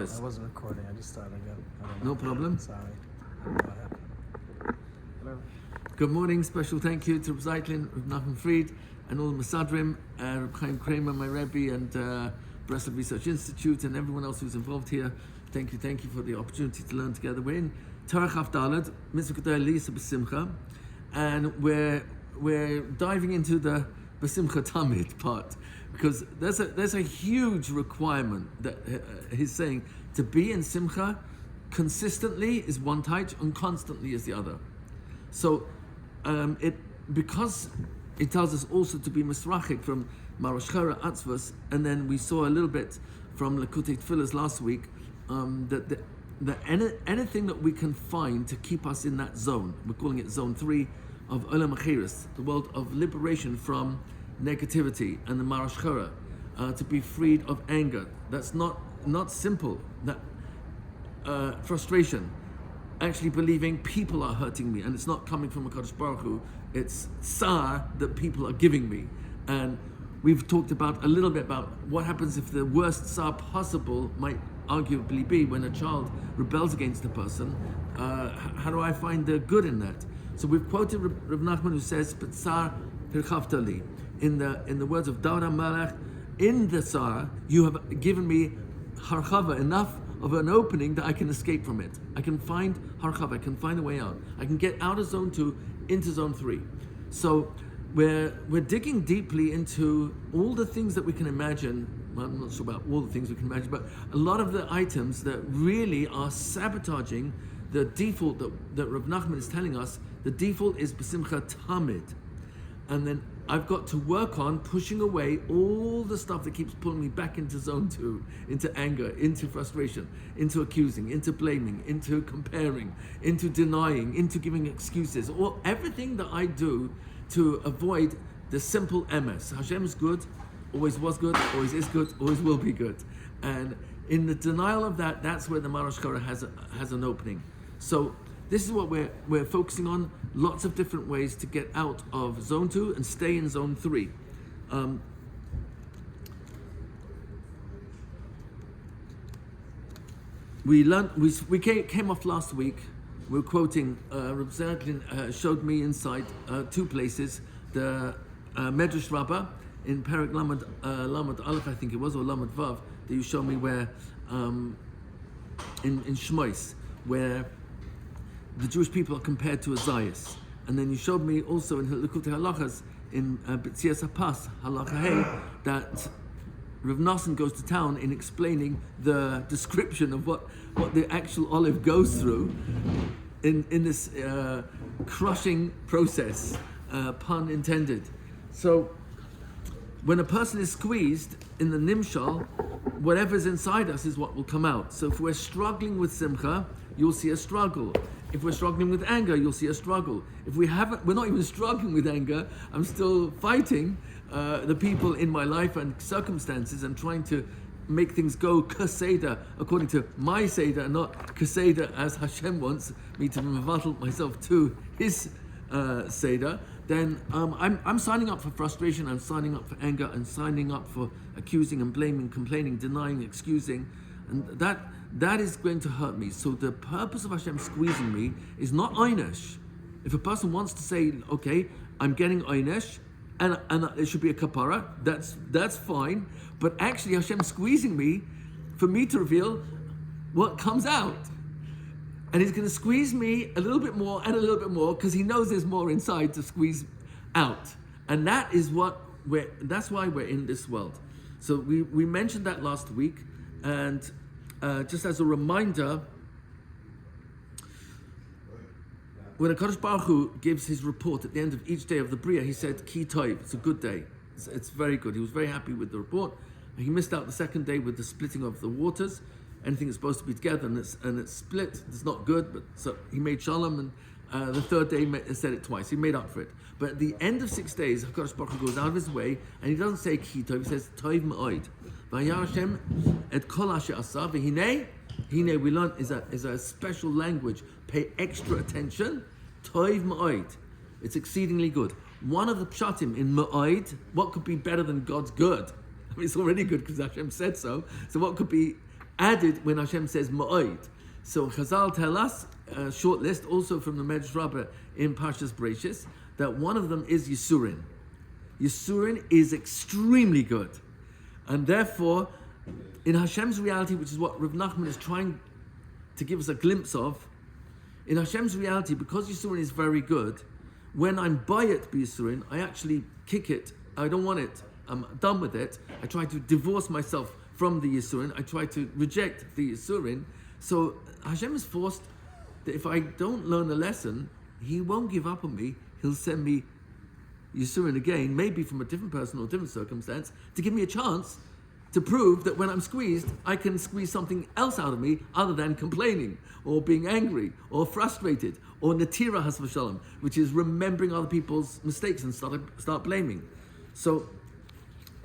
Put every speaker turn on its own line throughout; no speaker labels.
Shabbos.
I wasn't recording. I just started again.
No problem.
Sorry. I don't know what happened. Hello.
Good morning. Special thank you to Reb Zeitlin, Reb Nachman Fried, and all the Masadrim, Reb Chaim Kramer, my Rebbe, and Breslov Research Institute, and everyone else who's involved here. Thank you for the opportunity to learn together. We're in Tarach Haf Daled, Mitzvah Gedola Lisa B'Simcha, and we're diving into the B'Simcha Tamid part, because there's a huge requirement that he's saying to be in Simcha consistently is one type and constantly is the other. So because it tells us also to be misrachik from Marosh Chara Atzvos, and then we saw a little bit from Lekutei Tfilas last week that anything that we can find to keep us in that zone, we're calling it zone 3 of LM2, the world of liberation from negativity and the Marosh Chara, to be freed of anger. That's not simple. That frustration, actually believing people are hurting me, and it's not coming from a Kadosh Baruch Hu, it's tsar that people are giving me. And we've talked about a little bit about what happens if the worst tsar possible might arguably be when a child rebels against a person. How do I find the good in that? So we've quoted Reb Nachman, who says, "B'tzar hirchavtali," in the words of David HaMelech, in the tsar you have given me harchava, enough of an opening that I can escape from it. I can find harchava, I can find a way out. I can get out of zone 2 into zone 3. So we're digging deeply into all the things that we can imagine. Well, I'm not sure about all the things we can imagine, but a lot of the items that really are sabotaging the default that Rav Nachman is telling us. The default is B'Simcha Tamid. And then I've got to work on pushing away all the stuff that keeps pulling me back into zone 2, into anger, into frustration, into accusing, into blaming, into comparing, into denying, into giving excuses, or everything that I do to avoid the simple emes. Hashem is good, always was good, always is good, always will be good. And in the denial of that, that's where the Marosh Chara has an opening. So this is what we're focusing on, lots of different ways to get out of zone 2 and stay in zone 3. We came off last week. We were quoting Reb Zeitlin showed me inside 2 places, the Medrash Rabbah in Perek Lamed Aleph, I think it was, or Lamed Vav, that you showed me where in Shmois, where the Jewish people are compared to a Zayas. And then you showed me also in Lekutei Halachas, in B'tzias HaPas, Halacha Hey, that Rav Nosson goes to town in explaining the description of what the actual olive goes through in this crushing process, pun intended. So when a person is squeezed in the nimshal, whatever's inside us is what will come out. So if we're struggling with simcha, you'll see a struggle. If we're struggling with anger, you'll see a struggle. If we're not even struggling with anger, I'm still fighting the people in my life and circumstances and trying to make things go kaseda according to my seder, and not kaseda as Hashem wants me to mevatel myself to His seder. Then I'm signing up for frustration, I'm signing up for anger, I'm signing up for accusing and blaming, complaining, denying, excusing, and that is going to hurt me. So the purpose of Hashem squeezing me is not oynesh. If a person wants to say, okay, I'm getting oynesh, and it should be a kapara, that's fine, but actually Hashem squeezing me for me to reveal what comes out. And He's going to squeeze me a little bit more and a little bit more, because He knows there's more inside to squeeze out. And that's why we're in this world. So we mentioned that last week, and just as a reminder, when a Kadosh Baruch Hu gives His report at the end of each day of the Bria, He said, Ki Tov, it's a good day. It's very good. He was very happy with the report. He missed out the second day with the splitting of the waters. Anything that's supposed to be together and it's split, it's not good, but so He made shalom, and the third day He said it twice. He made up for it. But at the end of 6 days, HaKadosh Baruch Hu goes out of His way, and He doesn't say Ki Tov, He says Tov Ma'od. Vayar Hashem et kol asher asa v'hinei. Hinei, we learned, is a special language. Pay extra attention. Tov Ma'od. It's exceedingly good. One of the pshatim in Ma'od, what could be better than God's good? I mean, it's already good because Hashem said so. So what could be added when Hashem says Ma'od. So Chazal tell us, a short list, also from the Medrash Rabbah in Parshas Bereishis, that one of them is Yisurin. Yisurin is extremely good. And therefore, in Hashem's reality, which is what Rav Nachman is trying to give us a glimpse of, in Hashem's reality, because Yisurin is very good, when I'm by it, Yisurin, I actually kick it. I don't want it. I'm done with it. I try to divorce myself from the Yisurin. I try to reject the Yisurin. So Hashem is forced that if I don't learn a lesson, He won't give up on me. He'll send me Yisurin again, maybe from a different person or a different circumstance, to give me a chance to prove that when I'm squeezed, I can squeeze something else out of me other than complaining or being angry or frustrated or natira has v'shalom, which is remembering other people's mistakes and start blaming. So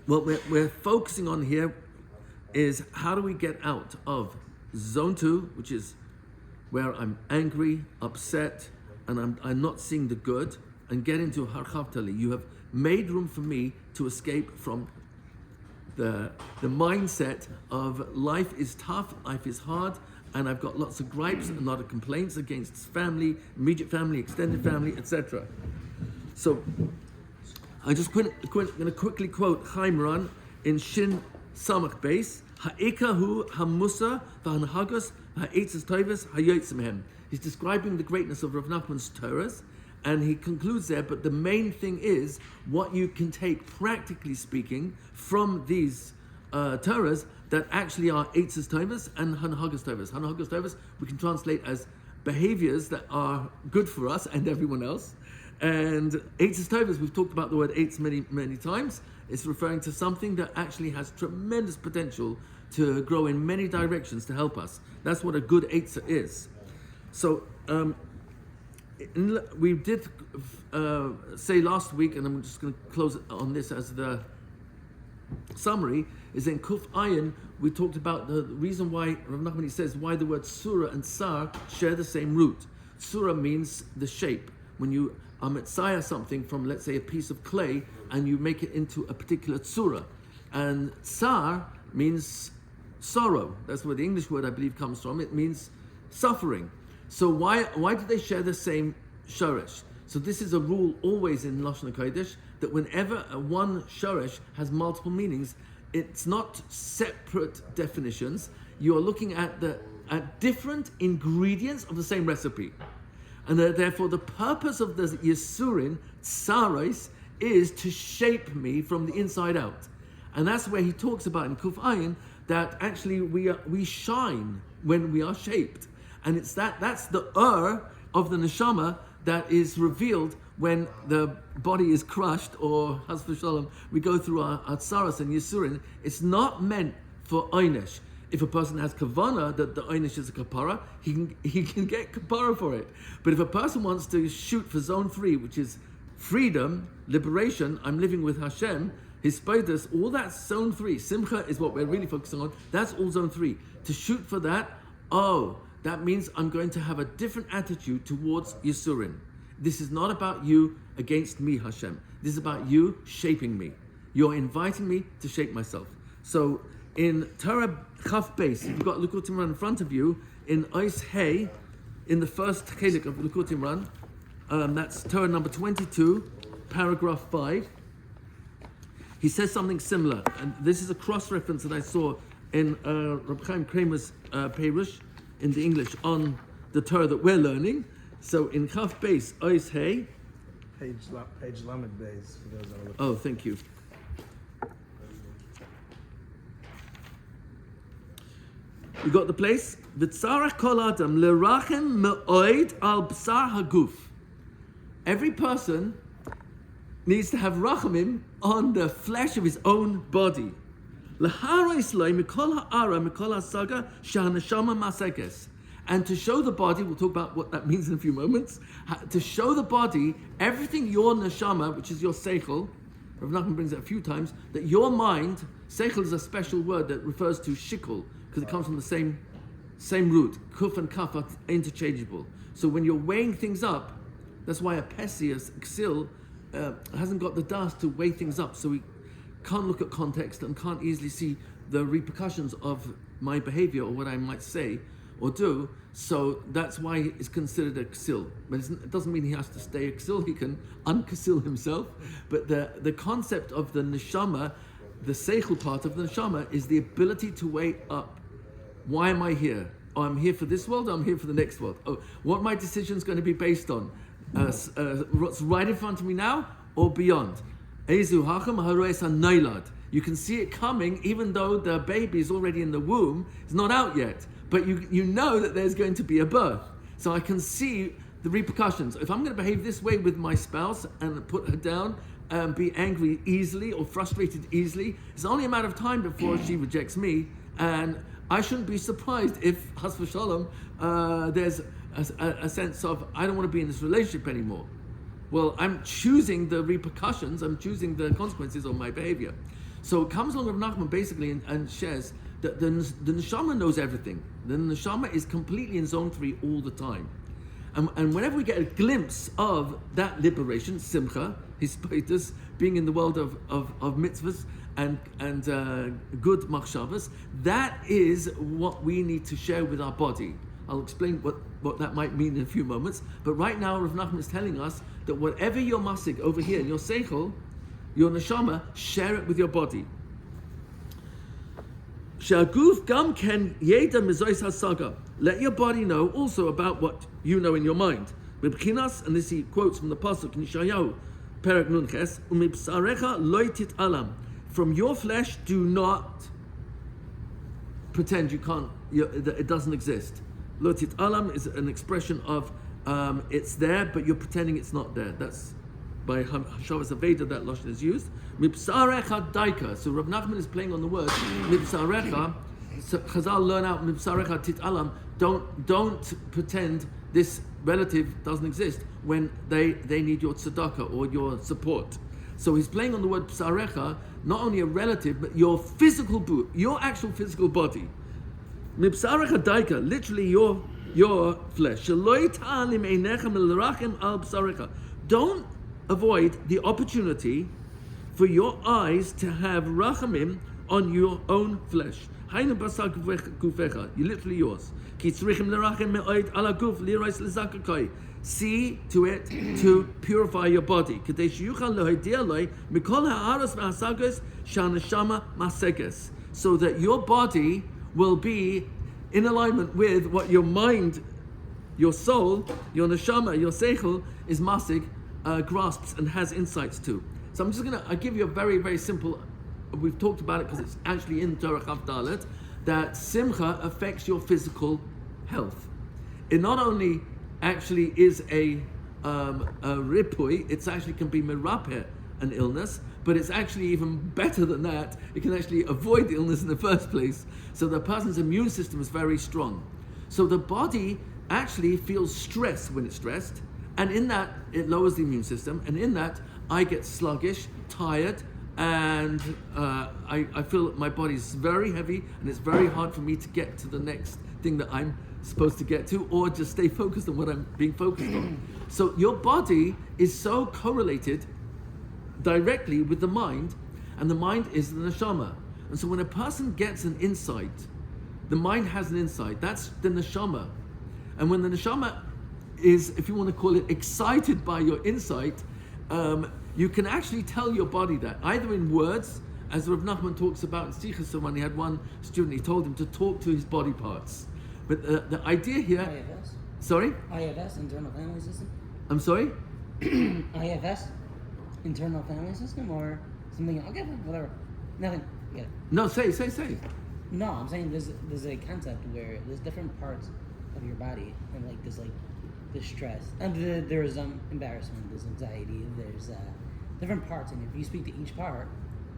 what we're focusing on here is how do we get out of zone 2, which is where I'm angry, upset, and I'm not seeing the good, and get into harchavtali. You have made room for me to escape from the mindset of life is tough, life is hard, and I've got lots of gripes and a lot of complaints against family, immediate family, extended family, etc. So I just going to quickly quote Chaim Ran in Shin Samach Beis, Ha'ikahu hamusa v'hanhagus ha'etzes toivus hayotzim hem. He's describing the greatness of Rav Nachman's Torahs, and he concludes there, but the main thing is what you can take, practically speaking, from these Torahs that actually are Eitzes Tovos and Hanhagas Tovos. Hanhagas Tovos we can translate as behaviors that are good for us and everyone else. And Eitzes Tovos, we've talked about the word Eitz many, many times. It's referring to something that actually has tremendous potential to grow in many directions to help us. That's what a good Eitzah is. So, we did say last week, and I'm just going to close on this as the summary, is in Kuf Ayin, we talked about the reason why, Rav Nachman says, why the word surah and sar share the same root. Surah means the shape. When you mitzvah something from, let's say, a piece of clay, and you make it into a particular tzura. And sar means sorrow. That's where the English word, I believe, comes from. It means suffering. So why do they share the same shoresh? So this is a rule always in Lashon HaKodesh, that whenever one shoresh has multiple meanings, it's not separate definitions. You are looking at different ingredients of the same recipe. And therefore the purpose of the Yisurin, Tsaros, is to shape me from the inside out. And that's where he talks about in Kuf Ayin, that actually we shine when we are shaped. And it's that's the of the neshama that is revealed when the body is crushed, or has v'shalom, we go through our tsaras and yisurin. It's not meant for oynesh. If a person has kavana that the oynesh is a kapara, he can get kapara for it. But if a person wants to shoot for zone 3, which is freedom, liberation, I'm living with Hashem, His spoidus, all that's zone 3. Simcha is what we're really focusing on. That's all zone 3. To shoot for that, that means I'm going to have a different attitude towards Yisurin. This is not about you against me, Hashem. This is about you shaping me. You're inviting me to shape myself. So in Torah Chaf Beis, you've got Likutei Moharan in front of you, in Ois Hey, in the first chelik of Likutei Moharan, that's Torah number 22, paragraph 5. He says something similar, and this is a cross-reference that I saw in Reb Chaim Kramer's Perush, in the English, on the Torah that we're learning. So in Chaf Beis, Ois Hey.
Page Lamed Beis, for those that are looking.
Oh, thank you. You got the place? V'tzarach kol adam lerachem me'oid al b'sar haguf. Every person needs to have rachamim on the flesh of his own body. And to show the body, we'll talk about what that means in a few moments, to show the body everything your neshama, which is your seichel, Rav Nachman brings it a few times, that your mind, seichel is a special word that refers to shikul, because it comes from the same root. Kuf and kaf are interchangeable. So when you're weighing things up, that's why a Pesius, Xil, hasn't got the dust to weigh things up, so we can't look at context and can't easily see the repercussions of my behavior or what I might say or do. So that's why it's considered a ksil. But it doesn't mean he has to stay a ksil. He can unksil himself. But the concept of the neshama, the seichel part of the neshama, is the ability to weigh up. Why am I here? Oh, I'm here for this world, or I'm here for the next world. Oh, what my decision's going to be based on? What's right in front of me now or beyond? Ezu hacham haroes hanoilad. You can see it coming, even though the baby is already in the womb. It's not out yet, but you know that there's going to be a birth. So I can see the repercussions. If I'm going to behave this way with my spouse and put her down and be angry easily or frustrated easily, it's only a matter of time before she rejects me. And I shouldn't be surprised if, has v'shalom, there's a sense of, I don't want to be in this relationship anymore. Well, I'm choosing the repercussions, I'm choosing the consequences of my behavior. So it comes along Rav Nachman basically and shares that the neshama knows everything. The neshama is completely in zone 3 all the time. And whenever we get a glimpse of that liberation, simcha, his status, being in the world of mitzvahs and good machshavas, that is what we need to share with our body. I'll explain what that might mean in a few moments. But right now, Rav Nachman is telling us that whatever your masig over here, your seichel, your neshama, share it with your body. Shaguf gam ken yeda mizois hasaga. Let your body know also about what you know in your mind. B'bchinas, and this he quotes from the pasuk in Yeshayahu, Perek Nun Ches, umibsarecha loy tit'alam. From your flesh, do not pretend that it doesn't exist. Lo tit'alam is an expression of it's there, but you're pretending it's not there. That's by Hashavas Aveda that lashon is used. Mibsarecha daika. So Rav Nachman is playing on the word mibsarecha. So Chazal learn out mibsarecha tit'alam. Don't pretend this relative doesn't exist when they need your tzedakah or your support. So he's playing on the word bsarecha, not only a relative, but your your actual physical body. Mibsarecha daika, literally your flesh. Don't avoid the opportunity for your eyes to have rachamim on your own flesh. You're literally yours. See to it to purify your body. So that your body will be in alignment with what your mind, your soul, your neshama, your seichel is masig, grasps and has insights to. So I'm just going to give you a very, very simple, we've talked about it because it's actually in Torah Chav Dalet, that simcha affects your physical health. It not only actually is a ripui, it actually can be meraper an illness, but it's actually even better than that. It can actually avoid the illness in the first place. So the person's immune system is very strong. So the body actually feels stress when it's stressed, and in that it lowers the immune system, and in that I get sluggish, tired, and I feel that my body is very heavy, and it's very hard for me to get to the next thing that I'm supposed to get to, or just stay focused on what I'm being focused on. So your body is so correlated directly with the mind, and the mind is the neshama. And so when a person gets an insight, the mind has an insight, that's the neshama. And when the neshama is, if you want to call it, excited by your insight, you can actually tell your body that, either in words, as Rav Nachman talks about in Sichas, when he had one student, he told him to talk to his body parts. But the idea here...
IFS?
Sorry?
IFS, internal family system?
I'm sorry?
IFS, internal family system, or something else? Okay, whatever. Nothing. Yeah.
No, say.
No, I'm saying there's a concept where there's different parts of your body, and like there's stress, and there's embarrassment, there's anxiety, there's different parts, and if you speak to each part,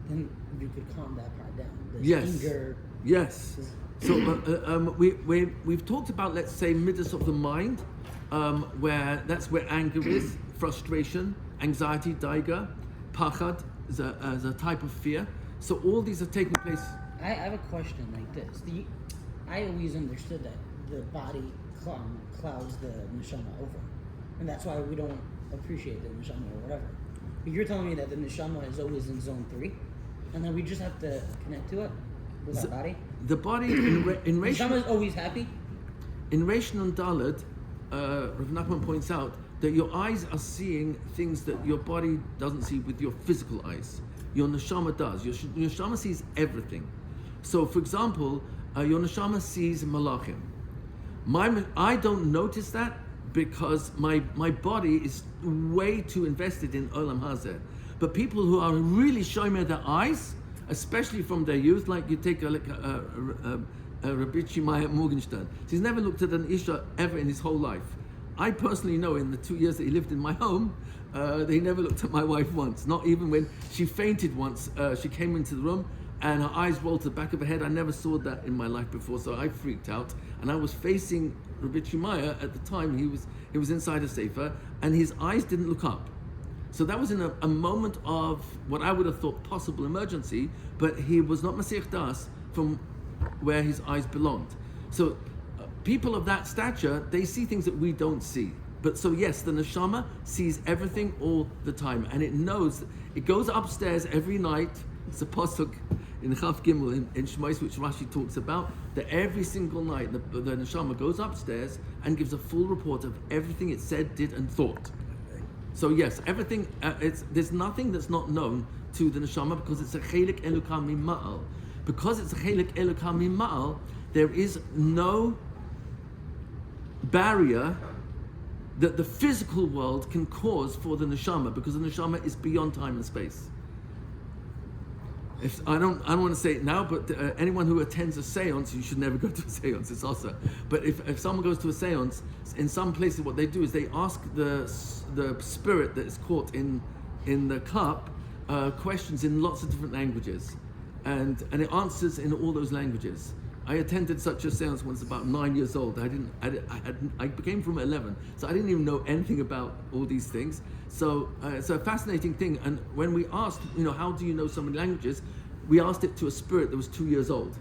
then you could calm that part down. There's anger.
Yes. So we've talked about, let's say, midas of the mind, where anger is, frustration, anxiety, daiga, pachad is a type of fear. So all these are taking place.
I have a question like this. I always understood that the body clouds the neshama over, and that's why we don't appreciate the neshama or whatever. But you're telling me that the neshama is always in zone 3, and then we just have to connect to it with our body.
the body in
Neshama
Reish
is always happy.
Nun Daled, Rav Nachman points out that your eyes are seeing things that your body doesn't see with your physical eyes. Your neshama does. Your neshama sees everything. So, for example, your neshama sees malachim. I don't notice that because my body is way too invested in olam hazeh. But people who are really shomer their eyes, especially from their youth, like you take Rabbi Shimaya Morgenstern. He's never looked at an Isha ever in his whole life. I personally know in the 2 years that he lived in my home, he never looked at my wife once. Not even when she fainted once. She came into the room and her eyes rolled to the back of her head. I never saw that in my life before, so I freaked out. And I was facing Rabbi Shimaya at the time. He was inside a sefer, and his eyes didn't look up. So that was in a moment of what I would have thought possible emergency, but he was not Masech Das from where his eyes belonged. So people of that stature, they see things that we don't see. But so yes, the neshama sees everything all the time, and it knows, it goes upstairs every night. It's a pasuk in Chaf Gimel in Shmos, which Rashi talks about, that every single night the neshama goes upstairs and gives a full report of everything it said, did, and thought. So yes, everything, there's nothing that's not known to the neshama because it's a chelik elukah mima'al. Because it's a chelik elukah mima'al, there is no barrier that the physical world can cause for the neshama, because the neshama is beyond time and space. I don't want to say it now, but anyone who attends a seance, you should never go to a seance, it's also. But if someone goes to a seance, in some places what they do is they ask the spirit that is caught in the cup questions in lots of different languages, and it answers in all those languages. I attended such a seance once about 9 years old. I became from 11, so I didn't even know anything about all these things. So it's a fascinating thing. And when we asked, how do you know so many languages? We asked it to a spirit that was 2 years old.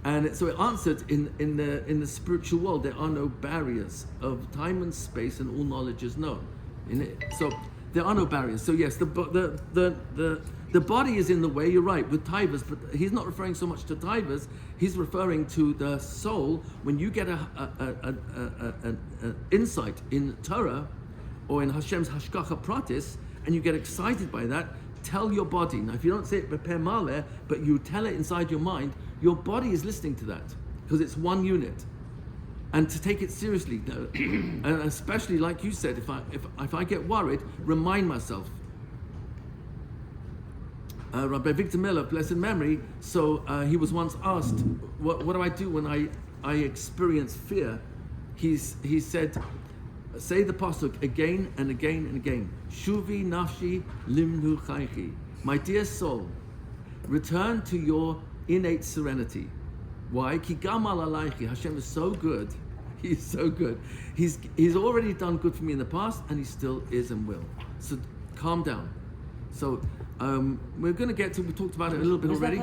And so it answered, in the spiritual world, there are no barriers of time and space, and all knowledge is known. So there are no barriers. So yes, the body is in the way. You're right with taivas, but he's not referring so much to taivas. He's referring to the soul. When you get an insight in Torah or in Hashem's hashgacha pratis, and you get excited by that, tell your body. Now, if you don't say it beper maleh, but you tell it inside your mind, your body is listening to that because it's one unit. And to take it seriously, and especially like you said, if I get worried, remind myself. Rabbi Victor Miller, blessed memory, so he was once asked, what do I do when I experience fear? He said, say the pasuk again and again and again. Shuvi nafshi limnu chaychi. My dear soul, return to your innate serenity. Why? Ki gamal alaychi. Hashem is so good. He's so good. He's already done good for me in the past, and he still is and will. So calm down. So we're going to get to, we talked about it a little bit already.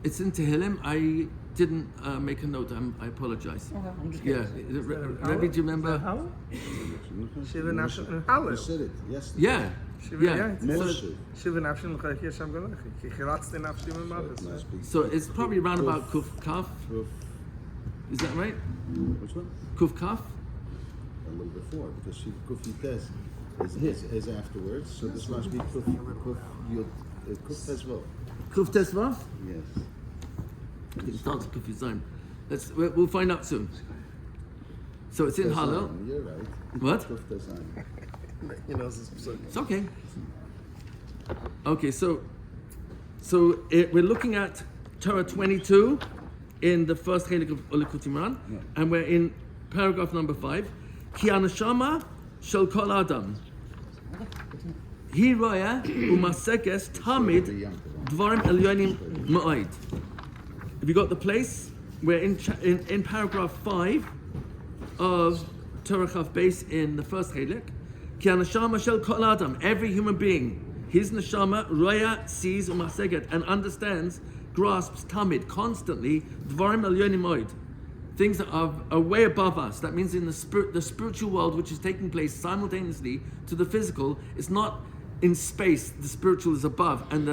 It's in Tehillim. I didn't make a note. I apologize.
Okay, I'm just
Yeah.
curious.
Rabbi, do you remember?
How? Shiva nafshin
You
halal.
said it yesterday.
Yeah.
Shiva
Yeah.
Moshe.
Shiva nafshin l'chayki Hashem galechi. Ki chilatzti nafshi
So it
m'mavis.
must be
So it's probably around about Kuf Kaf.
Kuf.
Is that right?
Which one?
Kuf Kaf?
A little before, because Kuf Yites is afterwards. So this must be Kuf Yud. Kuf Tezvov.
Kuf Tesvav?
Yes.
It starts with Kuf Yizayim. We'll find out soon. So it's in Hallel.
Tezayim, you're right.
What?
Kuf Tezayim.
He knows this psukim.
It's okay. Okay, so we're looking at Torah 22 in the first chelik of Likutei Moharan, and we're in paragraph number 5. Ki anashama shel kol adam. Hi roya umasekes tamid dvarim elyonim ma'od. Have you got the place? We're in paragraph 5 of Torah Chaf Beis in the first chelik. Ki anashama shel kol adam. Every human being, his neshama roya sees umaseget and understands, grasps tamid constantly dvarim elyonim ma'od. Things that are way above us. That means in the spiritual world, which is taking place simultaneously to the physical. It's not in space. The spiritual is above, and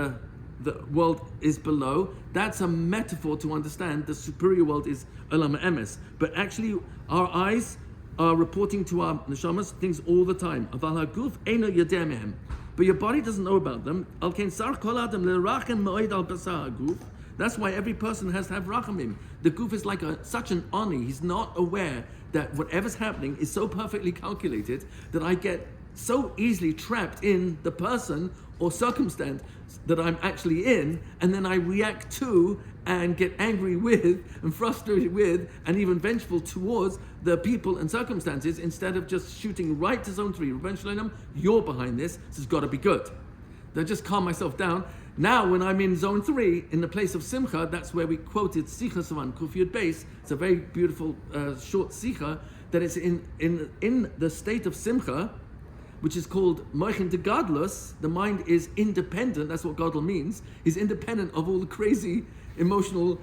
the world is below. That's a metaphor to understand the superior world is LM2. But actually, our eyes are reporting to our neshamas things all the time. Aval haguf eino yodeh mehem. But your body doesn't know about them. Al ken sar kol adam lerachem moed al basar haguf. That's why every person has to have rachamim. The goof is like such an oni. He's not aware that whatever's happening is so perfectly calculated that I get so easily trapped in the person or circumstance that I'm actually in, and then I react to and get angry with and frustrated with and even vengeful towards the people and circumstances instead of just shooting right to zone 3. Revenge Shalom, you're behind this has got to be good. Then just calm myself down. Now, when I'm in zone 3, in the place of Simcha, that's where we quoted Sicha Savan Kufiyud Beis. It's a very beautiful short Sicha that is in the state of Simcha, which is called Moichin de Gadlus. The mind is independent. That's what Gadol means. He's independent of all the crazy emotional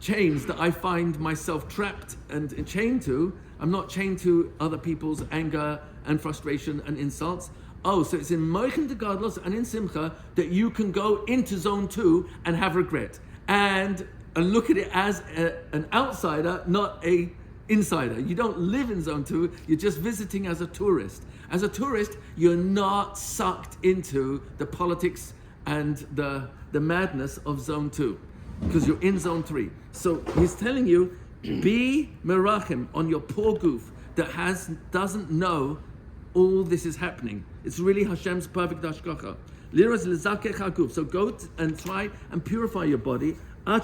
chains that I find myself trapped and chained to. I'm not chained to other people's anger and frustration and insults. Oh, so it's in Moichin de Gadlus and in Simcha that you can go into zone 2 and have regret and look at it as an outsider, not a insider. You don't live in zone 2, you're just visiting as a tourist. As a tourist, you're not sucked into the politics and the madness of zone 2 because you're in zone 3. So he's telling you, be merachim on your poor goof that doesn't know all this is happening. It's really Hashem's perfect hashgacha. Liras lezakech haguf. So go and try and purify your body. So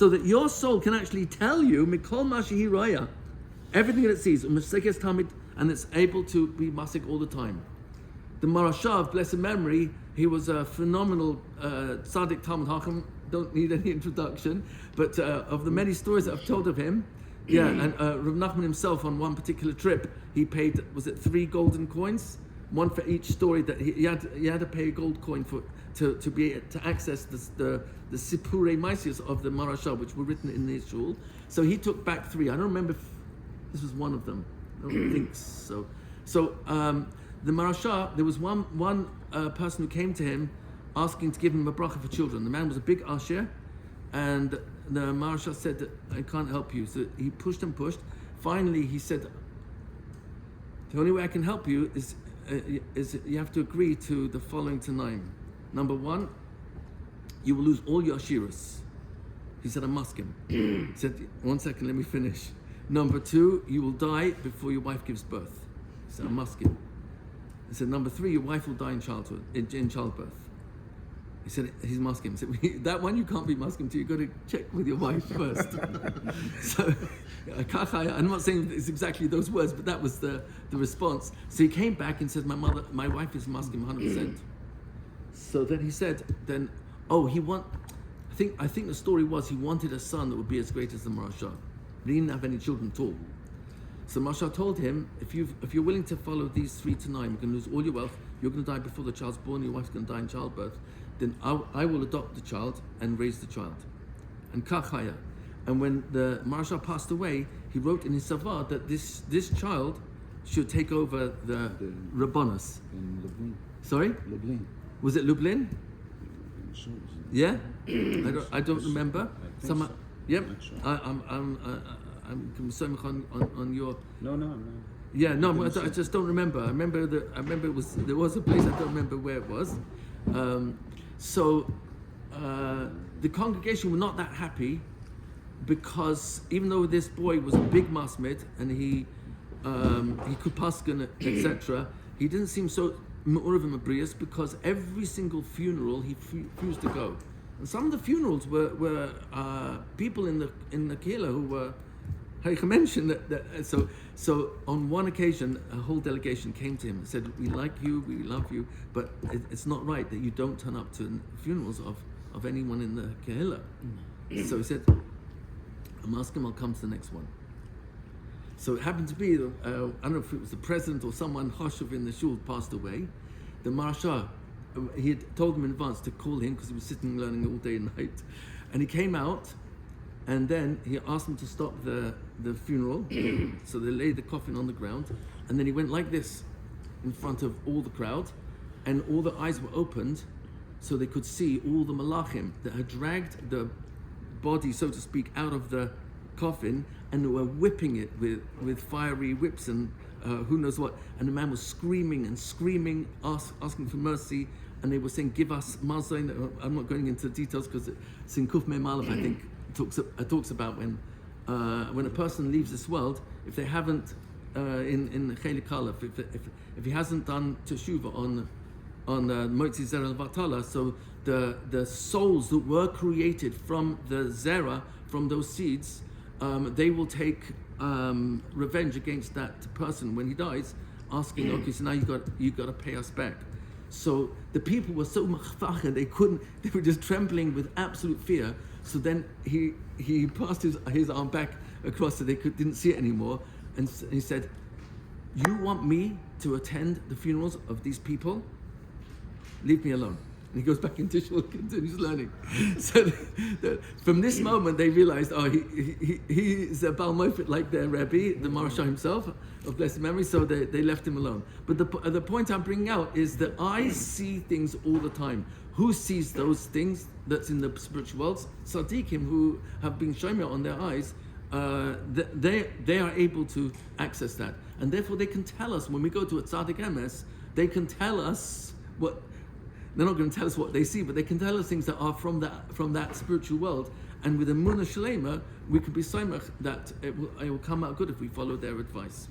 that your soul can actually tell you mikol mashihi raya, everything that it sees, and it's able to be masik all the time. The Marasha of blessed memory, he was a phenomenal tzaddik Talmud Chacham. Don't need any introduction, but of the many stories that I've told of him, and Rav Nachman himself on one particular trip, he paid, was it 3 golden coins? One for each story that he had to pay a gold coin for to access the Sipurei Maisius of the Marashah, which were written in the shul. So he took back 3. I don't remember if this was one of them. I don't think so. So the Marashah, there was one person who came to him asking to give him a bracha for children. The man was a big asher, and the Marashah said that I can't help you. So he pushed and pushed. Finally, he said, the only way I can help you is you have to agree to the following tanaim. Number 1, you will lose all your ashiras. He said, I must him. He said, 1 second, let me finish. Number 2, you will die before your wife gives birth. He said, I must him. He said, number 3, your wife will die in childbirth. He said, he's muskim. He said, that one you can't be muskim to. You've got to check with your wife first. So, I'm not saying it's exactly those words, but that was the response. So he came back and said, my wife is muskim 100%. So then he said, I think the story was he wanted a son that would be as great as the Marashah. But he didn't have any children at all. So Marashah told him, if you're willing to follow these 3 tonight, you're going to lose all your wealth, you're going to die before the child's born, your wife's going to die in childbirth, then I will adopt the child and raise the child. And kachaya. And when the Marashah passed away, he wrote in his Savar that this child should take over the Rabbanus.
In Lublin.
Sorry?
Lublin.
Was it Lublin?
Sure.
Yeah? I don't remember.
I think so.
Yep.
Not sure.
I'm concerned on your.
No, I'm not.
Yeah, no, I just don't remember. I remember there was a place, I don't remember where it was. So the congregation were not that happy because even though this boy was a big masmid and he could paskin, etc., he didn't seem so Me'urav Mabrius because every single funeral he refused to go. And some of the funerals were people in the Kehillah who were. I mentioned that. So on one occasion, a whole delegation came to him and said, "We like you, we love you, but it's not right that you don't turn up to funerals of anyone in the Kehillah." So he said, "I'm asking, I'll come to the next one." So it happened to be, I don't know if it was the president or someone Hoshev in the shul passed away. The Marashah, he had told him in advance to call him because he was sitting learning all day and night, and he came out. And then he asked them to stop the funeral. So they laid the coffin on the ground. And then he went like this in front of all the crowd. and all the eyes were opened, so they could see all the malachim that had dragged the body, so to speak, out of the coffin, and they were whipping it with fiery whips and who knows what. And the man was screaming and screaming, asking for mercy, and they were saying, "Give us mazain." I'm not going into the details because it's in Kuf Mem Aleph, I think, talks about when a person leaves this world, if they haven't in Chelik Aleph, if he hasn't done teshuva on Motzi Zera Vatala, so the souls that were created from the Zera, from those seeds, they will take revenge against that person when he dies, asking, okay, so now you got to pay us back. So the people were so machfach, they were just trembling with absolute fear. So then he passed his arm back across so they didn't see it anymore, and he said, "You want me to attend the funerals of these people? Leave me alone." And he goes back into shul, continues learning. So from this moment, they realized, he's a Baal Mofet like their Rebbe, the Maharsha himself, of blessed memory, so they left him alone. But the point I'm bringing out is that I see things all the time. Who sees those things that's in the spiritual worlds? Tzaddikim, who have been shomer on their eyes, they are able to access that. And therefore they can tell us, when we go to a tzaddik emes, they can tell us what. They're not going to tell us what they see, but they can tell us things that are from that spiritual world. And with a Emunah Shalema, we can be soymach that it will come out good if we follow their advice.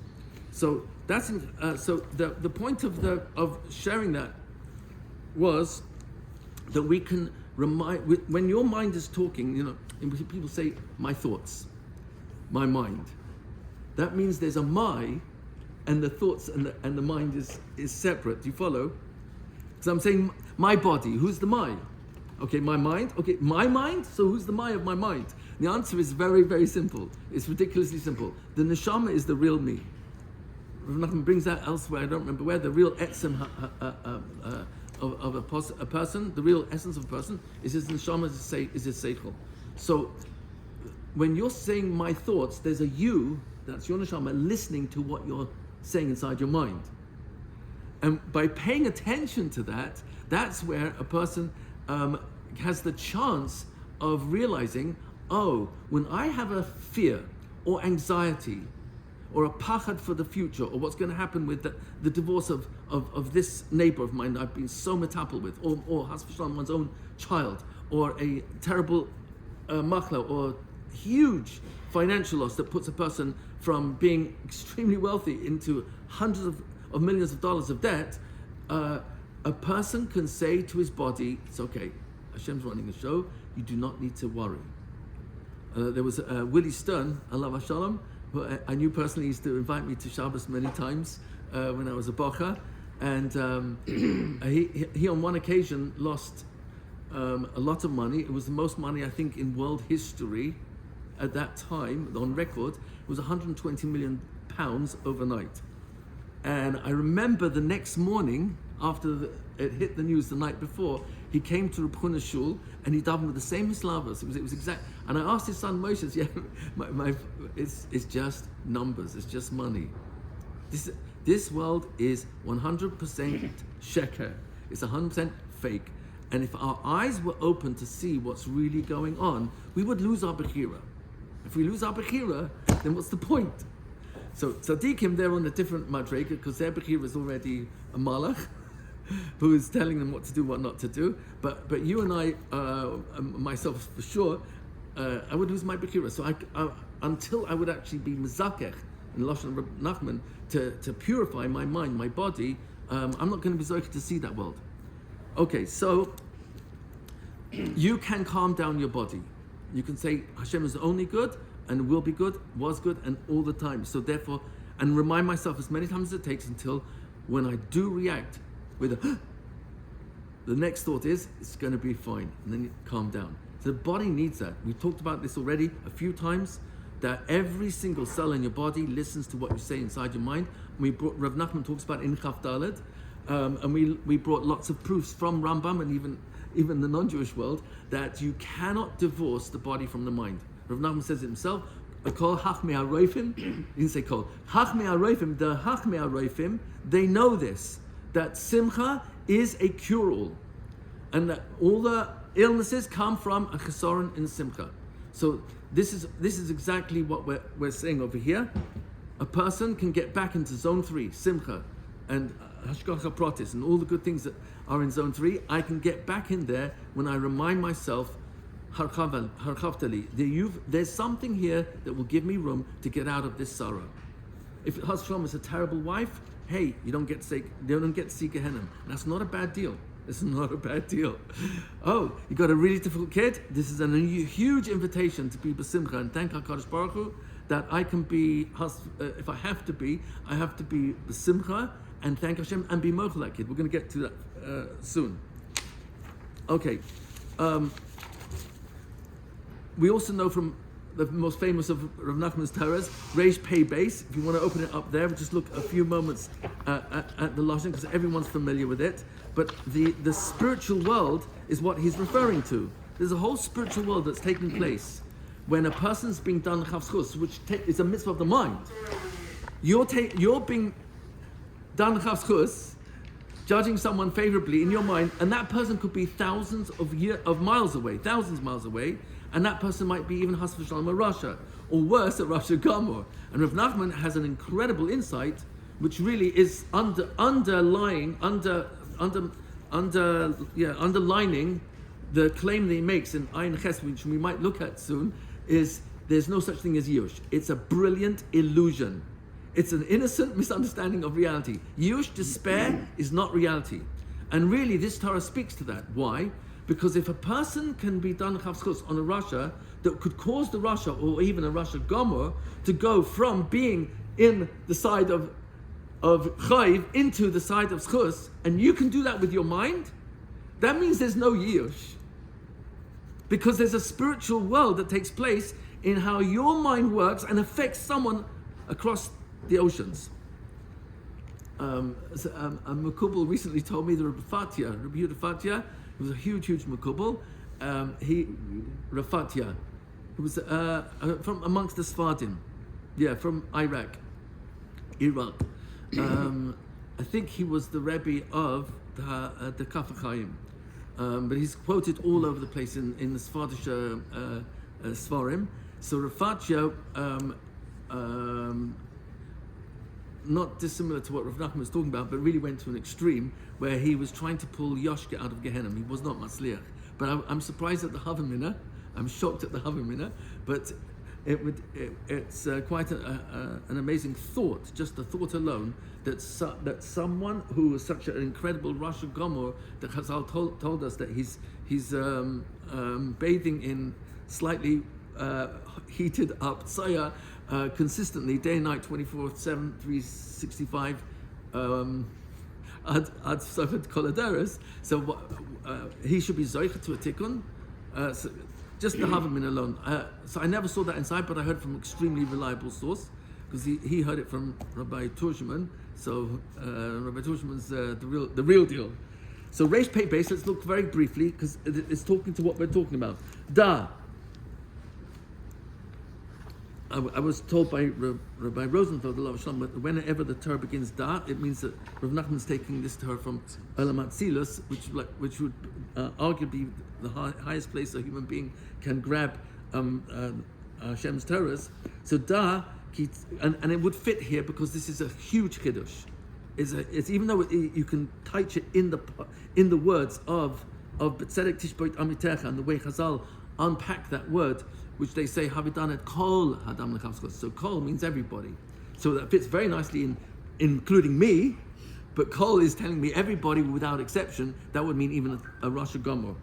So that's so the point of sharing that was that we can remind, when your mind is talking, people say my thoughts, my mind. That means there's a my, and the thoughts and the mind is separate. Do you follow? So I'm saying my body. Who's the my? Okay, my mind. Okay, my mind. So who's the my of my mind? The answer is very, very simple. It's ridiculously simple. The neshama is the real me. Rav Nachman brings that elsewhere. I don't remember where. The real etzem of a person, the real essence of a person, is his neshama, is his seichel. So when you're saying my thoughts, there's a you, that's your neshama, listening to what you're saying inside your mind. And by paying attention to that, that's where a person has the chance of realizing, when I have a fear or anxiety or a pachad for the future, or what's going to happen with the divorce of this neighbor of mine that I've been so metapel with, or has v'shalom, one's own child, or a terrible machla, or huge financial loss that puts a person from being extremely wealthy into hundreds of millions of dollars of debt, a person can say to his body, it's okay, Hashem's running a show, you do not need to worry. There was Willie Stern, Allah Shalom, who I knew personally, used to invite me to Shabbos many times when I was a bocha, and he on one occasion lost a lot of money. It was the most money, I think, in world history at that time, on record. It was 120 million pounds overnight. And I remember the next morning, after it hit the news the night before, he came to Reb Chuna's shul and he davened with the same mislavas. It was exact. And I asked his son Moshe, it's just numbers, it's just money. This world is 100% sheker. It's 100% fake. And if our eyes were open to see what's really going on, we would lose our bechira. If we lose our bechira, then what's the point? So tzaddikim, they're on a different madrega because their bechira is already a malach who is telling them what to do, what not to do. But you and I, myself for sure, I would lose my bechira. So until I would actually be mezakech in Lashon Reb Nachman to purify my mind, my body, I'm not going to be zocheh to see that world. Okay, so you can calm down your body. You can say Hashem is only good and will be good, was good, and all the time. So therefore, and remind myself as many times as it takes until when I do react with the next thought is, it's going to be fine, and then you calm down. So the body needs that. We talked about this already a few times, that every single cell in your body listens to what you say inside your mind. Rav Nachman talks about in Chaf Dalet, and we brought lots of proofs from Rambam and even the non-Jewish world that you cannot divorce the body from the mind. Rav Nachman says it himself, Kol Hachmei HaRoifim, he didn't say Kol, Hachmei HaRoifim, the Hachmei HaRoifim, they know this, that Simcha is a cure-all, and that all the illnesses come from a chesaron in simcha. So this is exactly what we're saying over here. A person can get back into zone 3, simcha, and hashgacha pratis, and all the good things that are in zone 3. I can get back in there when I remind myself, harchavtali, there's something here that will give me room to get out of this sorrow. If Chas Shalom is a terrible wife, hey, you don't get to see Gehenna. That's not a bad deal. It's not a bad deal. Oh, you got a really difficult kid? This is a huge invitation to be b'simcha and thank HaKadosh Baruch Hu that I can be, if I have to be b'simcha and thank Hashem and be mochel that kid. We're going to get to that soon. Okay. We also know from the most famous of Rav Nachman's Torahs, Reish Pei Beis. If you want to open it up there, we'll just look a few moments at the Lashon because everyone's familiar with it. But the spiritual world is what he's referring to. There's a whole spiritual world that's taking place when a person's being done chavschus, which is a mitzvah of the mind. You're being done chavschus, judging someone favorably in your mind, and that person could be thousands of miles away, and that person might be even Chas v'Shalom a Rasha, or worse, a Rasha Gamor. And Rav Nachman has an incredible insight, which really is underlining the claim that he makes in Ayin Ches, which we might look at soon, is there's no such thing as Yush. It's a brilliant illusion. It's an innocent misunderstanding of reality. Yush, despair, is not reality. And really, this Torah speaks to that. Why? Because if a person can be done chavschus on a Rasha that could cause the Rasha, or even a Rasha Gomer, to go from being in the side of Chayiv into the side of Schus, and you can do that with your mind, that means there's no Yush. Because there's a spiritual world that takes place in how your mind works and affects someone across the oceans. A Makubal recently told me that Rabbi Yehuda Fatya, he was a huge Makubal. Rafatya, who was from amongst the Sfardim, from Iraq. I think he was the Rebbe of the Kaf HaChaim, but he's quoted all over the place in the Sfardish Sfarim. So Rafatya, not dissimilar to what Rav Nachman was talking about, but really went to an extreme where he was trying to pull Yoshke out of Gehenna. He was not Matzliach. But I'm surprised at the Havamina. I'm shocked at the Havamina. But it's quite an amazing thought, just the thought alone, that someone who was such an incredible Rosh Gomor, that Chazal told us that he's bathing in slightly heated up tzaya consistently, day and night, 24/7, 365, ad sofet koladeres. So he should be zoicha to a tikkun. So just the Havamin alone. So I never saw that inside, but I heard from extremely reliable source, because he heard it from Rabbi Tushman. So Rabbi Tushman's the real deal. So Reish Pei Beis, let's look very briefly, because it's talking to what we're talking about. Da. I was told by Rabbi Rosenfeld, that whenever the Torah begins da, it means that Rav Nachman's taking this Torah from LM2, which would arguably be the highest place a human being can grab Hashem's Torahs. So da, and it would fit here because this is a huge chiddush. It's even though you can touch it in the words of B'tzedek Tishboit Amitecha, and the way Chazal unpack that word, which they say Havidan et Kol Hadam Lechavskos. So Kol means everybody. So that fits very nicely in, including me. But Kol is telling me everybody without exception. That would mean even a Rosh Gomor.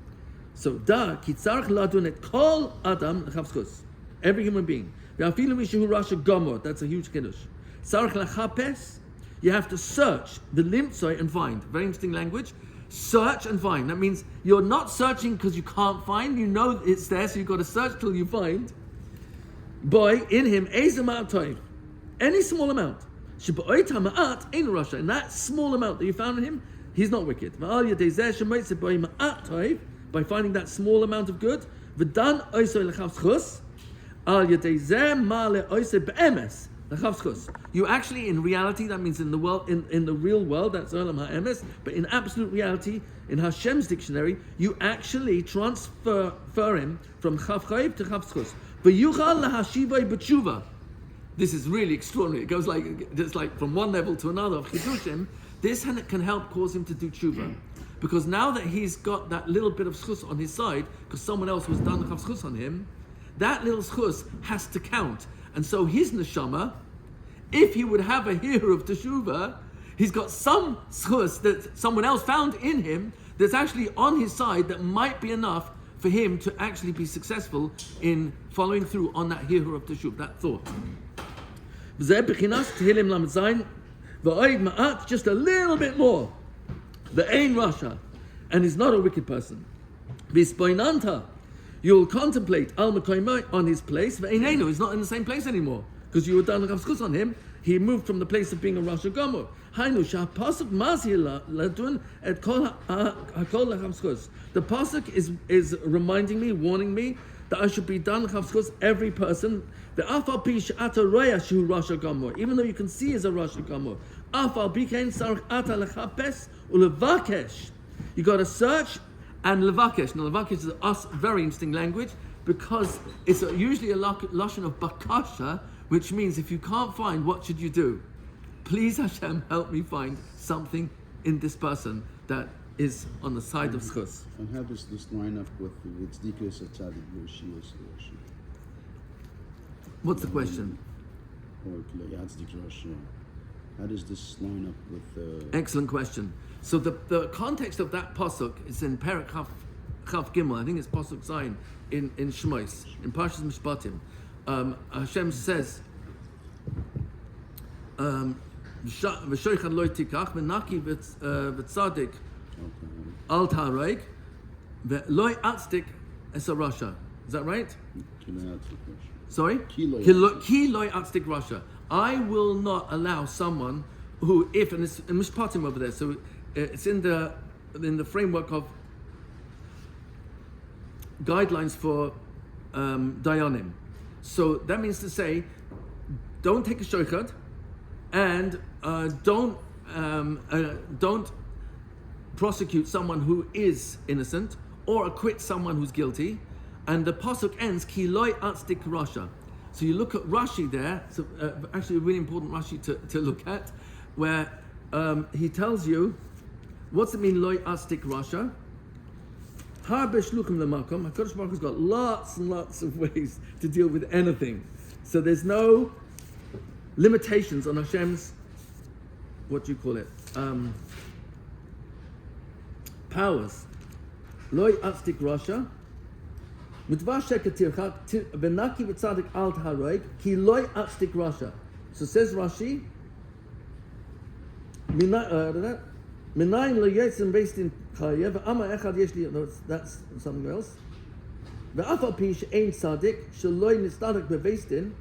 So da kitzarch ladun et Kol Adam Lechavskos. Every human being. V'afilu mishu Rosh Gomor. That's a huge kiddush. Tzarch lachapes. You have to search the limtzoi and find. Very interesting language. Search and find. That means you're not searching because you can't find. You know it's there, so you've got to search till you find. Boy, in him, any small amount. In Russia, and that small amount that you found in him, he's not wicked. By finding that small amount of good, You actually, in reality, that means in the world, in the real world, that's Olam HaEmes, but in absolute reality, in Hashem's dictionary, you actually transfer him from Chav Chayiv to Chav Schus. V'yuchal lahashivay b'tshuva. This is really extraordinary. It goes like from one level to another of Chidushim. This can help cause him to do tshuva. Because now that he's got that little bit of schus on his side, because someone else was done Chav Schus on him, that little schus has to count. And so his neshama, if he would have a hearer of teshuva, he's got some schus that someone else found in him that's actually on his side that might be enough for him to actually be successful in following through on that hearer of teshuva, that thought. Just a little bit more. The Ein Rasha, and he's not a wicked person. You'll contemplate Al Makoimai on his place. Ve'einenu, he's not in the same place anymore. Because you were done Chav Schus on him, he moved from the place of being a Rasha Gomor. Hainu sha'pasuk mazir ladun et kol hakol leChav Schus. The pasuk is reminding me, warning me that I should be done Chav Schus every person. The afal pi she'ata roya shehu Rasha Gomor, even though you can see as a Rasha Gomor. Afal bikein sarach ata lechapes ulevakesh. You got to search and levakesh. Now levakesh is a very interesting language because it's usually a lashon of bakasha, which means if you can't find, what should you do? Please Hashem, help me find something in this person that is on the side of schus.
And how does this line up with Tzdikas Atzadik Yoshias?
What's the question?
Or Yadzdik Rosh? How does this line up with?
Excellent question. So the context of that pasuk is in Perek Chav Gimel. I think it's pasuk Zayin in Shmos in Parshas Mishpatim. Hashem says, "V'shoichad lo tikach v'naki v'tzadik al ta'areg v'lo atzdik es Rasha." Is that right? Sorry? Ki lo atzdik Rasha. I will not allow someone who, if, and it's in Mishpatim over there, so it's in the framework of guidelines for Dayanim. So that means to say, don't take a shochad, and don't prosecute someone who is innocent, or acquit someone who's guilty. And the pasuk ends, Ki loy atzdik Rasha. So you look at Rashi there, so actually a really important Rashi to look at, where he tells you, what's it mean, loy atzdik Rasha? Harbe shluchim lemakom. HaKadosh Baruch Hu's got lots and lots of ways to deal with anything. So there's no limitations on Hashem's, what do you call it, powers. Loy atzdik Rasha. Mitzvah shekatircha v'naki v'tzadik al ta'areg ki loy atzdik Rasha. So says Rashi, Minayin lo yetzim based in chayev v'ama echad yesh li. No, that's something else. V'afal pi she'ein tzadik sheloy nistadik beveistin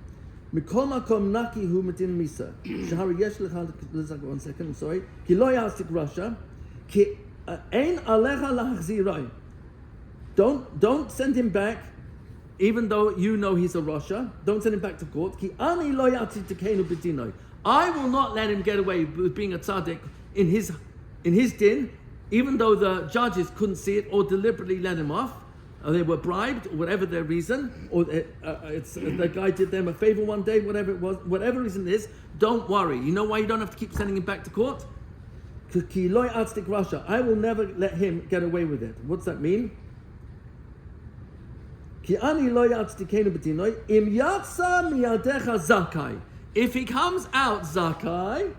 mikol makom naki hu mitin misa shehari yesh lecha. One second, I'm sorry. Ki loy atzdik Rasha ki ein alecha lahachzirai. Don't send him back, even though you know he's a Rasha. Don't send him back to court. Ki ani lo yati tekenu b'dinoi. I will not let him get away with being a tzaddik in his din, even though the judges couldn't see it or deliberately let him off. Or they were bribed, or whatever their reason, or the guy did them a favor one day, whatever it was, whatever reason it is. Don't worry. You know why you don't have to keep sending him back to court? Ki lo atzdik Rasha. I will never let him get away with it. What's that mean? Ki ani lo yatztikenu b'dinoi im yatsa miyadecha zakai. If he comes out zakai,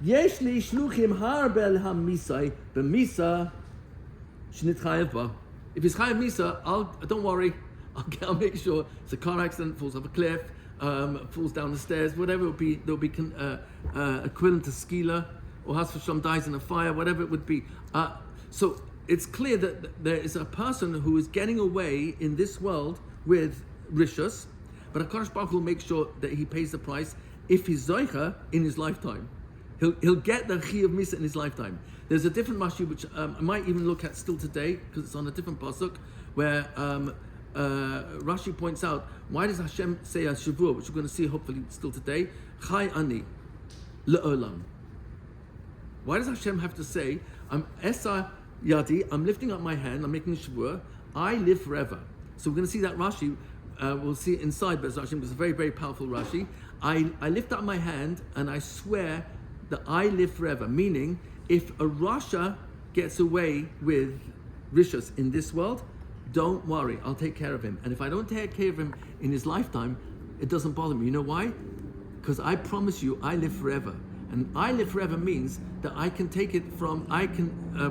yesh li shluchim harbel hamisai b'misa shnitchayev ba. If he's chayev misa, don't worry, I'll make sure it's a car accident, falls off a cliff, falls down the stairs, whatever it would be. There'll be equivalent to skila, or has Hashem dies in a fire, whatever it would be. So it's clear that there is a person who is getting away in this world with rishus, but HaKadosh Baruch Hu will make sure that he pays the price if he's zoicha in his lifetime. He'll get the chi of misa in his lifetime. There's a different Rashi which I might even look at still today because it's on a different pasuk where Rashi points out, why does Hashem say a Shavua, which we're going to see hopefully still today, Chai Ani, Le'olam? Why does Hashem have to say, I'm Esa Yadi, I'm lifting up my hand, I'm making a Shavua, I live forever? So we're going to see that Rashi, we'll see it inside Bez Hashem, it's a very, very powerful Rashi. I lift up my hand and I swear that I live forever, meaning if a Rasha gets away with Rishus in this world, don't worry, I'll take care of him. And if I don't take care of him in his lifetime, it doesn't bother me. You know why? Because I promise you, I live forever. And I live forever means that I can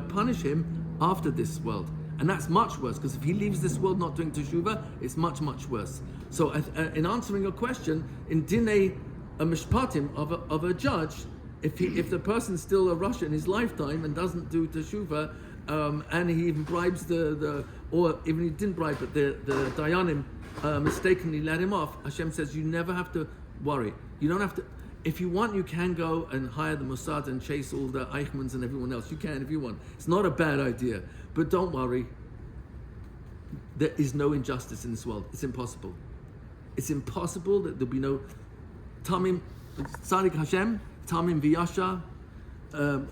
punish him after this world. And that's much worse, because if he leaves this world not doing teshuvah, it's much, much worse. So in answering your question, in dinei mishpatim of a judge, if the person's still a Rasha in his lifetime and doesn't do teshuvah, and he even bribes or even he didn't bribe, but the Dayanim mistakenly let him off, Hashem says you never have to worry. You don't have to. If you want, you can go and hire the Mossad and chase all the Eichmanns and everyone else. You can if you want. It's not a bad idea. But don't worry. There is no injustice in this world. It's impossible. It's impossible that there'll be no Tamim, Tzadik Hashem, Tamim V'Yasha.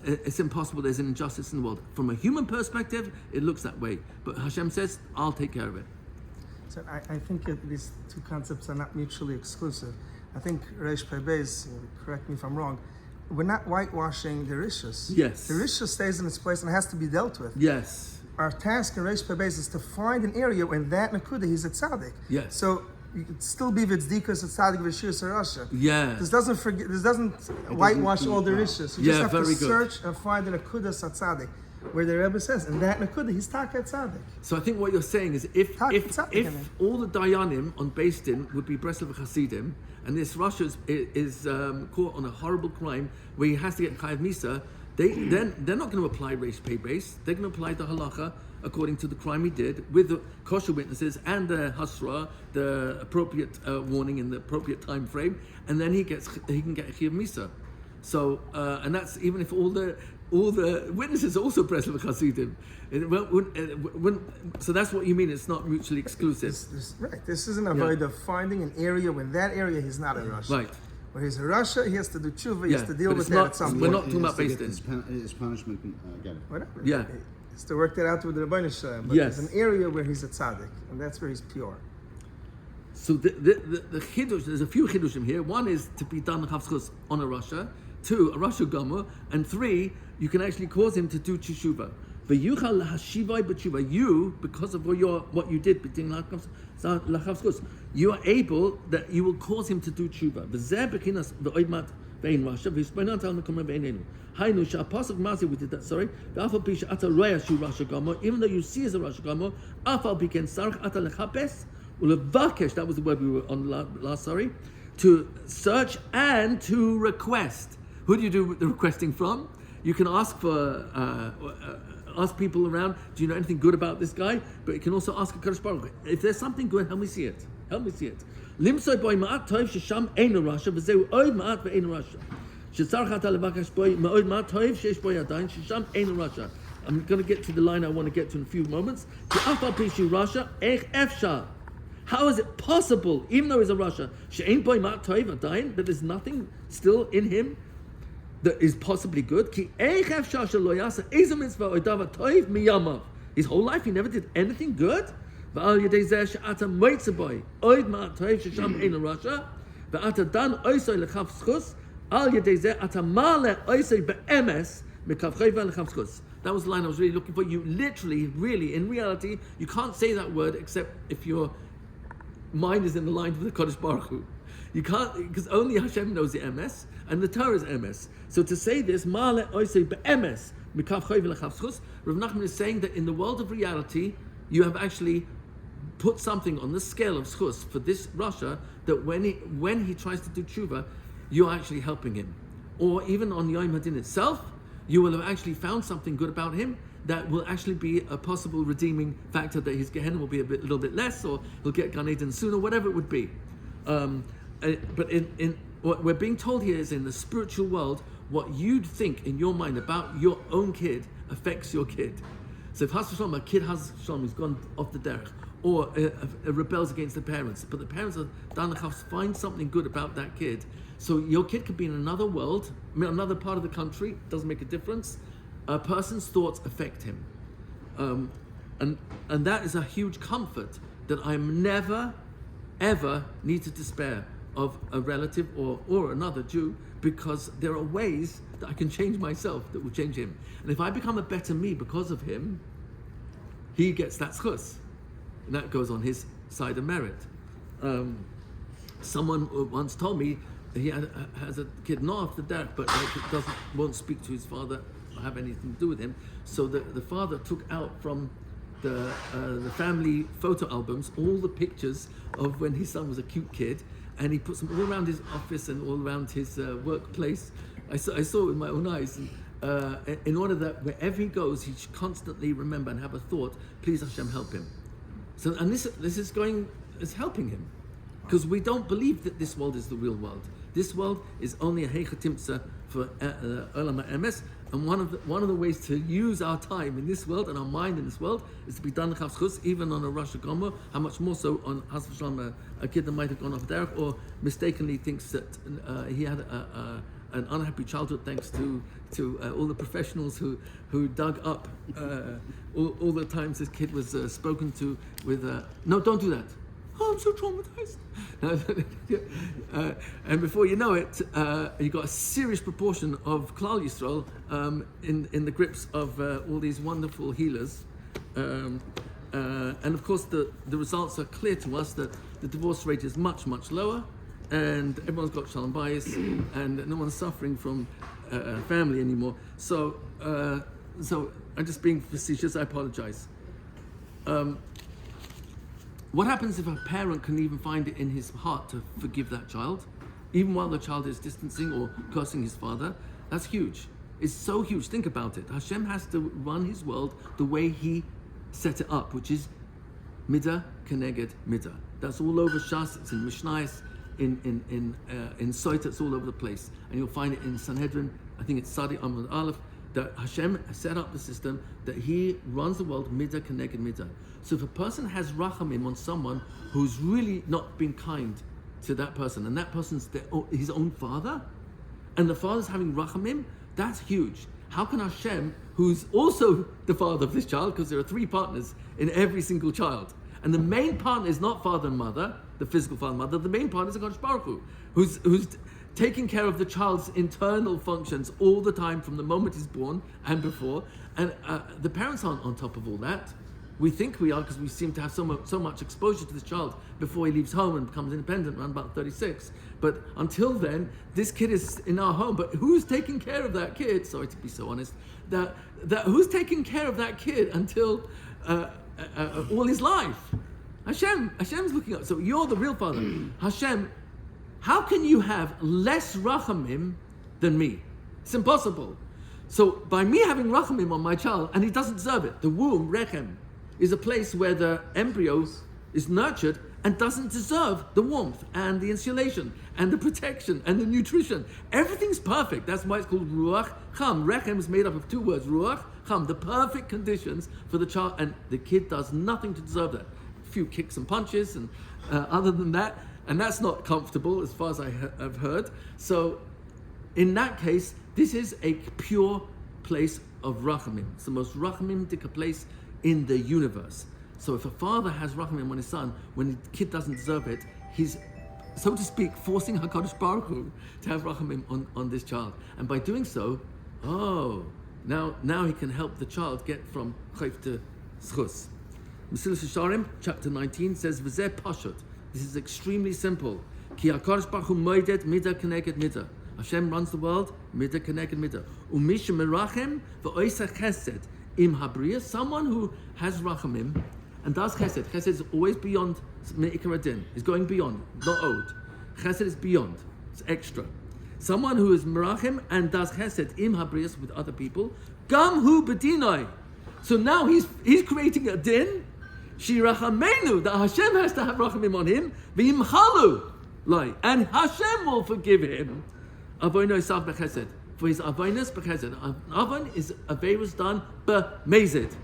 It's impossible. There's an injustice in the world. From a human perspective, it looks that way. But Hashem says, I'll take care of it.
So I think these two concepts are not mutually exclusive. I think Reish Pei Beis, correct me if I'm wrong, we're not whitewashing the Rishus.
Yes.
The Rishus stays in its place and has to be dealt with.
Yes.
Our task in Reish Pei Beis is to find an area where in that Nakuda he's a tzaddik.
Yes.
So you could still be Vitzdikas, a tzaddik, V'shir Sarasha.
Yeah.
This doesn't whitewash all the Rishus. You just have to search and find the Nakuda tzaddik. Where the Rebbe says, in that Nakuda, he's Taka Tzaddik.
So I think what you're saying is if all the Dayanim on Beis Din would be Breslov Hasidim, and this Rasha is caught on a horrible crime where he has to get Chayav Misa, they're not going to apply Reish Pei Beis. They're going to apply the halacha according to the crime he did with the kosher witnesses and the hasra, the appropriate warning in the appropriate time frame, and then he can get Chayav Misa. So and that's even if all the witnesses are also Breslov Hasidim. So that's what you mean. It's not mutually exclusive.
Right. This isn't a void of finding an area when that area he's not a Rasha.
Right.
Where he's a Rasha, he has to do tshuva. He has to deal with that at some point.
We're not talking about Beis Din.
His punishment. Get it.
Whatever.
Yeah.
He has to work that out with the Rebbeinu Shalom. But
Yes.
there's an area where he's a tzaddik, and that's where he's pure.
So the chidush, there's a few chidushim here. One is to be done chavschus on a Rasha. 2, a Rasha Gomer. And 3, you can actually cause him to do teshuvah. V'yuchal hashivai b'tshuva. You, because of what you did between lachavschus, you are able that you will cause him to do teshuvah. V'zeh b'chinas v'oidmat ve'in Rasha v'yispoinat al mekomah ve'inenu. Hainu sha'apasuk masi, we did that. Sorry. V'afal pi she'ata roya shu Rasha Gomer. Even though you see as a Rasha Gomer, afal pi ken sarach ata lechapes ulevakesh. That was the word we were on last. Sorry. To search and to request. Who do you do the requesting from? You can ask people around, do you know anything good about this guy? But you can also ask a Kadosh Baruch Hu, if there's something good, help me see it. Help me see it. Limsoy boy ma'at tov shesham eino Rasha, v'zeu oid ma'at ve'eino Rasha. Shetzarach ata levakesh boy ma'od ma'at tov shesh boy adayin shesham eino Rasha. I'm going to get to the line I want to get to in a few moments. Afal pishu Rasha ech efshar. How is it possible, even though he's a Rasha, she'ein boy ma'at tov adayin, that there's nothing still in him that is possibly good? His whole life he never did anything good. That was the line I was really looking for. You literally, really, in reality, you can't say that word except if your mind is in the line of the Kodesh Baruch Hu. You can't, because only Hashem knows the MS, and the Torah is MS. So to say this, Ma'ale Oisei be'emes, Mikav Choy v'lechav, Rav Nachman is saying that in the world of reality, you have actually put something on the scale of schus for this Rasha, that when he tries to do tshuva, you're actually helping him. Or even on Yom Hadin itself, you will have actually found something good about him that will actually be a possible redeeming factor, that his Gehenna will be little bit less, or he'll get Gan Eden sooner, whatever it would be. But in what we're being told here is in the spiritual world, what you'd think in your mind about your own kid affects your kid. So if Has V'Shalom, a kid Has V'Shalom who's gone off the derech, or rebels against the parents. But the parents are danachas find something good about that kid. So your kid could be in another world, another part of the country. Doesn't make a difference. A person's thoughts affect him, and that is a huge comfort that I'm never, ever need to despair of a relative or another Jew, because there are ways that I can change myself that will change him. And if I become a better me because of him, he gets that schus. And that goes on his side of merit. Someone once told me he has a kid not off the dad, but won't speak to his father or have anything to do with him. So the father took out from the family photo albums all the pictures of when his son was a cute kid, and he puts them all around his office and all around his workplace. I saw it with my own eyes. In order that wherever he goes, he should constantly remember and have a thought, please Hashem, help him. So, and this is helping him, because we don't believe that this world is the real world. This world is only a heichatimtza for LM2, and one of the ways to use our time in this world and our mind in this world is to be done chus, even on a Rosh Hashanah. How much more so on Has v'Shalom, a kid that might have gone off derech or mistakenly thinks that he had an unhappy childhood thanks to all the professionals who dug up all the times this kid was spoken to with no, don't do that. Oh, I'm so traumatized. And before you know it, you got a serious proportion of Klal Yisrael in the grips of all these wonderful healers. And of course, the results are clear to us that the divorce rate is much, much lower, and everyone's got shalom bayis, and no one's suffering from family anymore. So I'm just being facetious. I apologize. What happens if a parent can even find it in his heart to forgive that child, even while the child is distancing or cursing his father? That's huge. It's so huge. Think about it. Hashem has to run his world the way he set it up, which is midah keneged midah. That's all over Shas. It's in Mishnayos, in Soita. It's all over the place, and you'll find it in Sanhedrin. I think it's Sadi Amud Aleph. That Hashem has set up the system that He runs the world midah keneged midah. So if a person has rachamim on someone who's really not been kind to that person, and that person's his own father, and the father's having rachamim, that's huge. How can Hashem, who's also the father of this child, because there are 3 partners in every single child, and the main partner is not father and mother, the physical father and mother, the main partner is a Kadosh Baruch Hu, who's taking care of the child's internal functions all the time from the moment he's born and before, and the parents aren't on top of all that. We think we are, because we seem to have so much exposure to this child before he leaves home and becomes independent around about 36. But until then, this kid is in our home. But who's taking care of that kid? Sorry to be so honest. That who's taking care of that kid until all his life? Hashem's looking up. So you're the real father. Hashem, how can you have less rachamim than me? It's impossible. So by me having rachamim on my child, and he doesn't deserve it, the womb, rechem, is a place where the embryo is nurtured and doesn't deserve the warmth and the insulation and the protection and the nutrition. Everything's perfect. That's why it's called ruach cham. Rechem is made up of 2 words, ruach cham, the perfect conditions for the child, and the kid does nothing to deserve that. A few kicks and punches, and other than that, and that's not comfortable as far as I have heard. So in that case, this is a pure place of rachamim. It's the most rachamim-dik place in the universe. So if a father has rachamim on his son when the kid doesn't deserve it, he's, so to speak, forcing HaKadosh Baruch Hu to have rachamim on this child. And by doing so, now he can help the child get from chayv to schus. Mesilas Yesharim, chapter 19, says, V'zeh pashut. This is extremely simple. Ki HaKadosh Baruch Hu moedet midah keneged midah. Hashem runs the world, midah keneged midah. U'mish merachem v'oiseh chesed. Im habriya, someone who has rachamim and does chesed. Chesed is always beyond me'ikar adin. Is going beyond, not owed. Chesed is beyond. It's extra. Someone who is merachim and does chesed im habriyas with other people. Gam hu bedinoi. So now he's creating a din. Shirachamenu, that Hashem has to have rachamim on him. V'imchalu, like, and Hashem will forgive him. Avono sav bechesed. For his avainas b'chesed. Avan is aveirus done b'mezid.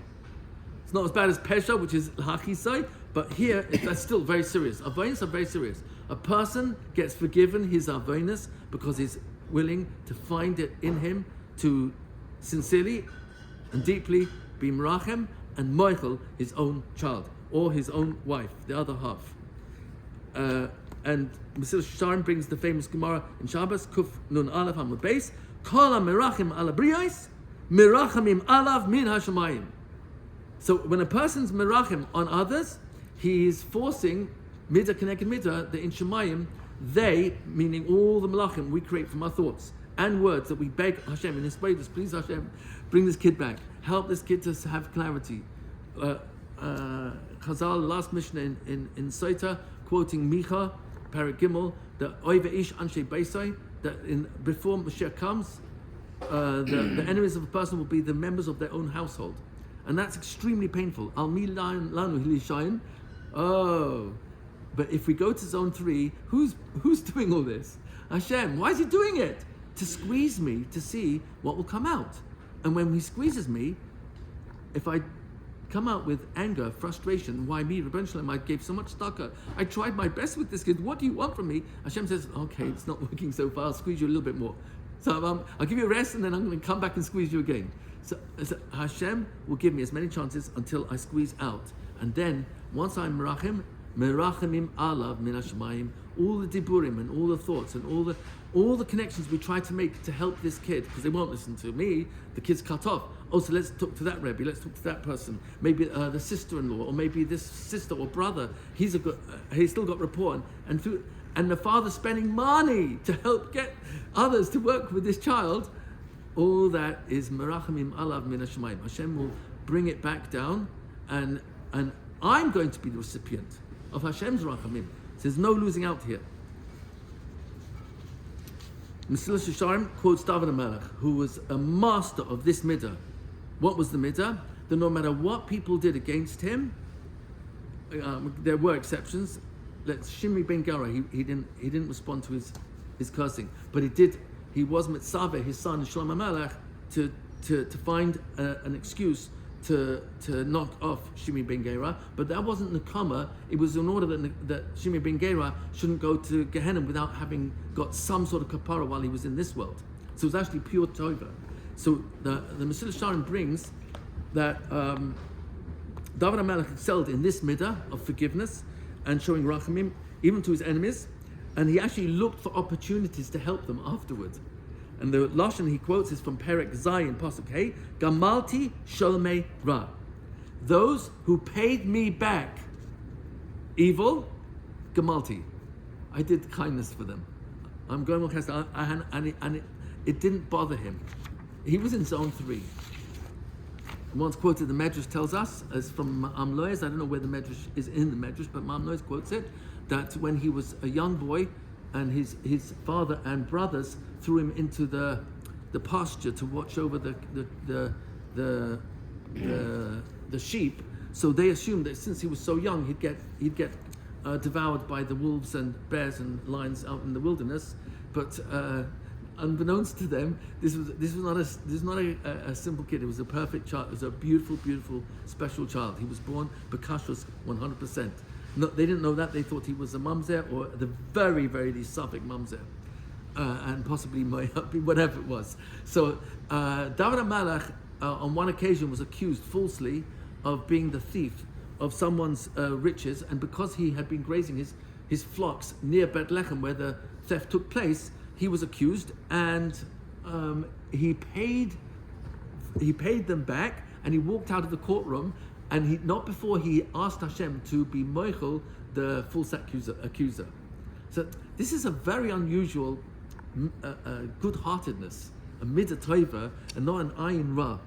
It's not as bad as pesha, which is hachisai, But here, that's still very serious. Avonis are very serious. A person gets forgiven his avonis because he's willing to find it in him to sincerely and deeply be merachem and moichel his own child or his own wife, the other half. And Mesilas Yesharim brings the famous Gemara in Shabbos, Kuf Nun Aleph Amud Beis, Kol HaMerachim Ala Briyos, Merachamim Alav Min HaShamayim. So when a person's merachim on others, he is forcing midah connected midah, the in Shemayim, they, meaning all the malachim we create from our thoughts and words that we beg Hashem in His prayers, please Hashem, bring this kid back, help this kid to have clarity. Chazal, last Mishnah in Sota, quoting Micha, Parak Gimel, that Oive Ish Anshe Beisai, that before Mashiach comes, the enemies of a person will be the members of their own household. And that's extremely painful. Al mi lanu hilishayin. Oh, but if we go to zone 3, who's doing all this? Hashem. Why is He doing it? To squeeze me to see what will come out. And when He squeezes me, if I come out with anger, frustration, why me? Rebbeinu Shalom, I gave so much tzedakah. I tried my best with this kid. What do you want from me? Hashem says, okay, it's not working so far. I'll squeeze you a little bit more. So I'll give you a rest, and then I'm going to come back and squeeze you again. So Hashem will give me as many chances until I squeeze out. And then, once I'm merachim alav min hashamayim, all the diburim and all the thoughts and all the connections we try to make to help this kid, because they won't listen to me, the kid's cut off. Oh, so let's talk to that Rebbe, let's talk to that person. Maybe the sister-in-law, or maybe this sister or brother, he's still got rapport. And the father spending money to help get others to work with this child. All that is merachamim alav min hashamayim. Hashem will bring it back down, and I'm going to be the recipient of Hashem's rachamim. So there's no losing out here. Mesilas Yesharim quotes David HaMelech, who was a master of this midah. What was the midah? That no matter what people did against him, there were exceptions. Shimri ben Gera, he didn't respond to his cursing, but he was mitzaveh his son Shlomo HaMelech to find an excuse to knock off Shimri ben Gera, but that wasn't nekama. It was in order that Shimri ben Gera shouldn't go to Gehenna without having got some sort of kapara while he was in this world. So it was actually pure tova. So the Mesilas Yesharim brings that David HaMelech excelled in this midah of forgiveness and showing rachamim even to his enemies, and he actually looked for opportunities to help them afterwards. And the lashon he quotes is from Perek Zayin Pasuk Hey, Gamalti Sholmei Ra. Those who paid me back evil, Gamalti. I did kindness for them. I'm going on cast, and it didn't bother him. He was in zone 3. Once quoted, the Medrash tells us, as from Ma'am Loez, I don't know where the Medrash is in the Medrash, but Ma'am Loez quotes it, that when he was a young boy, and his father and brothers threw him into the pasture to watch over the sheep. So they assumed that since he was so young, he'd get devoured by the wolves and bears and lions out in the wilderness. But unbeknownst to them, this was not a simple kid. It was a perfect child. It was a beautiful, beautiful, special child. He was born Bekashus 100%. No, they didn't know that. They thought he was a mamzer, or the very, very least Suffolk mamzer, and possibly whatever it was. So David HaMelech on one occasion was accused falsely of being the thief of someone's riches, and because he had been grazing his flocks near Bethlehem where the theft took place, he was accused, and he paid them back, and he walked out of the courtroom. And not before he asked Hashem to be moichel, the false accuser. So this is a very unusual good-heartedness, a midah tova, and not an ayin ra.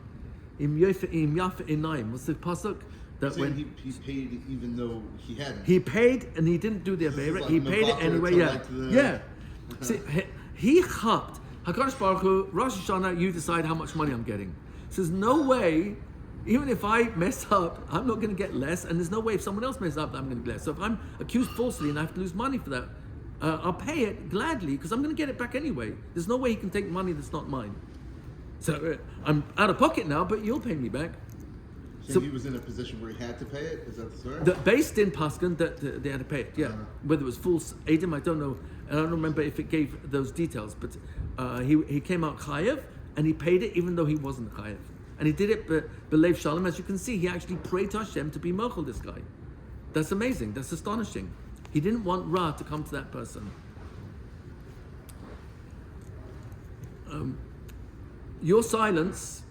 Im yafa inayim. What's the pasuk? That when
he paid even though he hadn't.
He paid and he didn't do the avera. He paid it anyway. Yeah. See, he chapped. Hakadosh Baruch Hu, Rosh Hashanah, you decide how much money I'm getting. So there's no way. Even if I mess up, I'm not going to get less, and there's no way if someone else messes up that I'm going to get less. So if I'm accused falsely and I have to lose money for that, I'll pay it gladly because I'm going to get it back anyway. There's no way he can take money that's not mine. So I'm out of pocket now, but you'll pay me back. So
he was in a position where he had to pay it. Is that the story?
the based in Paskin that they had to pay it. Yeah, whether it was full Adam, I don't know. I don't remember if it gave those details, but he came out chayev and he paid it even though he wasn't chayev, and he did it belev shalom. As you can see, he actually prayed to Hashem to be mochel this guy. That's amazing. That's astonishing. He didn't want Ra to come to that person. Your silence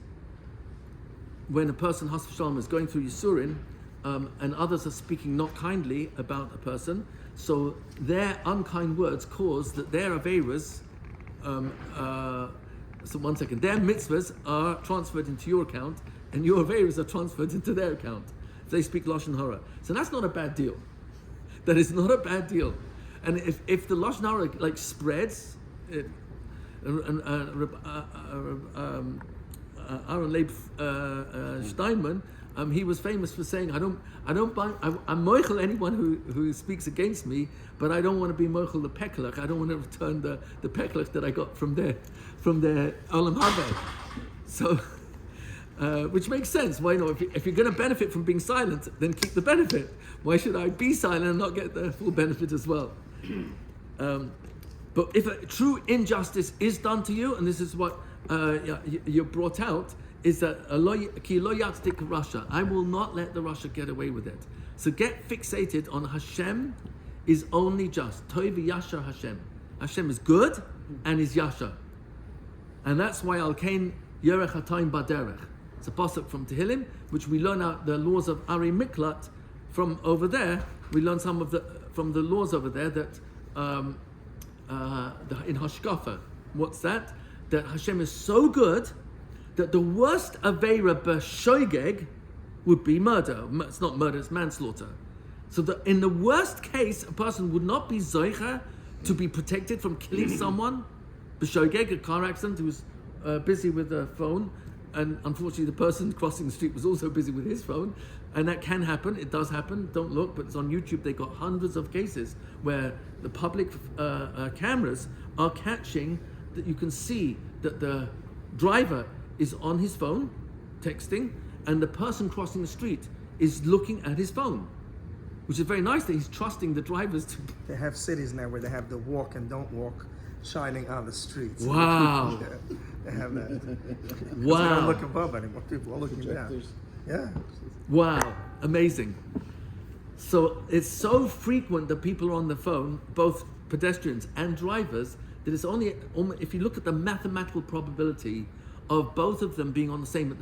when a person Has v'Shalom is going through Yisurin and others are speaking not kindly about a person, so their unkind words cause that their Averas, so one second, their mitzvahs are transferred into your account and your Averas are transferred into their account. They speak Lashon Hara. So that's not a bad deal. That is not a bad deal. And if the Lashon Hara like spreads, Aaron Leib Steinman, he was famous for saying, I'm moichel anyone who speaks against me, but I don't want to be moichel the peklach. I don't want to return the peklach that I got from their olam haba. So, which makes sense. Why not? If you're going to benefit from being silent, then keep the benefit. Why should I be silent and not get the full benefit as well? But if a true injustice is done to you, and this is what you're brought out, is that ki lo yatzdik Russia. I will not let the Russia get away with it. So get fixated on Hashem is only just. Tov v'yashar Hashem. Hashem is good and is yashar. And that's why Al Kain Yerech Hatayim Baderech. It's a pasuk from Tehillim, which we learn out the laws of Ari Miklat from over there. We learn some of from the laws over there that in Hashkafa. What's that? That Hashem is so good that the worst Aveira b'shoigeg would be murder. It's not murder, it's manslaughter. So that in the worst case, a person would not be zoicha to be protected from killing someone. B'shoigeg, a car accident, who was busy with a phone, and unfortunately the person crossing the street was also busy with his phone, and that can happen. It does happen. Don't look, but it's on YouTube. They got hundreds of cases where the public cameras are catching that you can see that the driver is on his phone, texting, and the person crossing the street is looking at his phone, which is very nice that he's trusting the drivers to.
They have cities now where they have the walk and don't walk shining on the streets.
Wow.
Yeah, they have that.
Wow.
They don't look above anymore. People are looking down.
Projectors.
Yeah.
Wow, amazing. So it's so frequent that people are on the phone, both pedestrians and drivers, that it's only if you look at the mathematical probability of both of them being on the same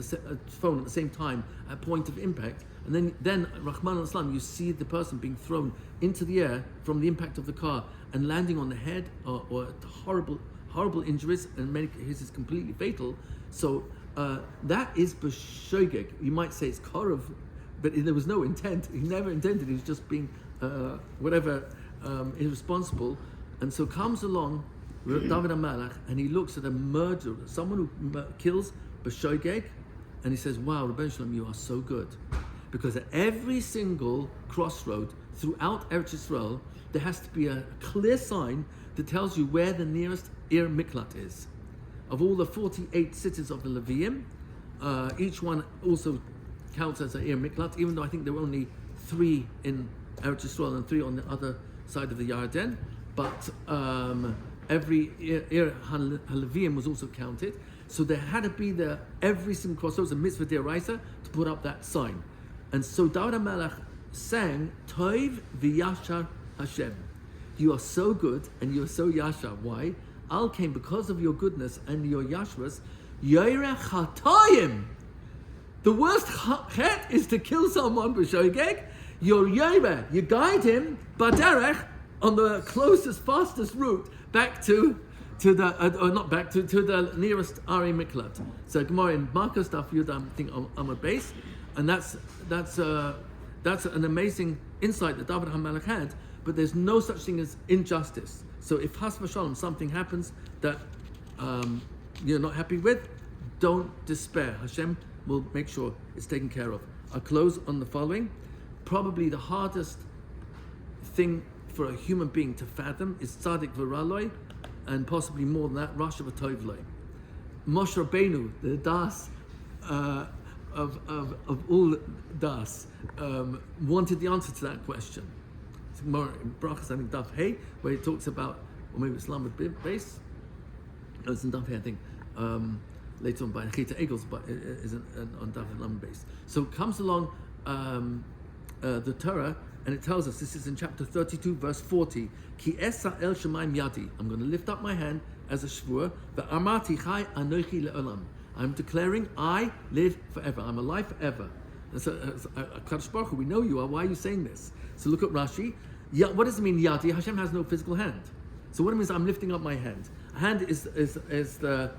phone at the same time at point of impact, and then Rahman al-Islam, you see the person being thrown into the air from the impact of the car and landing on the head or horrible injuries, and in many cases completely fatal. So that is b'shogeg. You might say it's korov, but there was no intent. He never intended. He was just being irresponsible. And so comes along David HaMelech, and he looks at a murderer, someone who kills b'shogeg, and he says, "Wow, Rebbeinu Shalom, you are so good." Because at every single crossroad throughout Eretz Yisrael, there has to be a clear sign that tells you where the nearest Ir Miklat is. Of all the 48 cities of the Leviim, each one also counts as an Ir Miklat, even though I think there were only 3 in Eretz Yisrael and 3 on the other side of the Yarden. But every Ir HaLeviim was also counted. So there had to be every single crossroads, a mitzvah d'oraisa, to put up that sign. And so David HaMelech sang, Tov v'yashar Hashem. You are so good and you are so yashar. Why? Al came because of your goodness and your yashras. Yorech hatayim. The worst chet is to kill someone b'shogeg. You're yoreh. You guide him baderech on the closest, fastest route back to the or not back to the nearest Ari Miklat. So Gemara in Marcos Daf Yudam, I think on a base, and that's an amazing insight that David HaMelech had. But there's no such thing as injustice. So if Has v'Shalom something happens that you're not happy with, don't despair. Hashem will make sure it's taken care of. I'll close on the following. Probably the hardest thing for a human being to fathom is Tzadik V'Raloi, and possibly more than that, Rasha V'Tovloi. Moshe Rabbeinu, the Das of all das wanted the answer to that question. It's more in Brachas, I think Daf Hey, where he talks about, or maybe it's Lamed Base. No, it's in Daf Hey, I think. Later on by Chita Egels, but it is on Daf Lamed Base. So comes along the Torah, and it tells us, this is in chapter 32, verse 40, Ki esa el shemaim yadi. I'm going to lift up my hand as a shvur. Ve'amati chai anochi le'olam. I'm declaring I live forever. I'm alive forever. And so, Kadosh Baruch Hu, we know you are. Why are you saying this? So look at Rashi. What does it mean, yadi? Hashem has no physical hand. So what it means, I'm lifting up my hand. A hand is the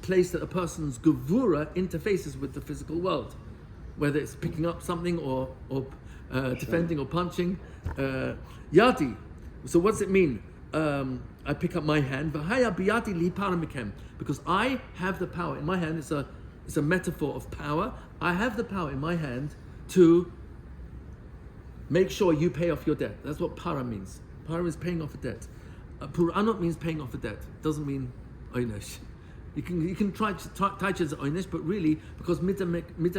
place that a person's gevura interfaces with the physical world, whether it's picking up something or defending or punching. Yadi. So what's it mean? I pick up my hand. V'haya biyadi lihipara mikem. Because I have the power in my hand. It's a metaphor of power. I have the power in my hand to make sure you pay off your debt. That's what para means. Para is paying off a debt. Puranot means paying off a debt. It doesn't mean oynesh. You can try to touch it as oynesh, but really, because mita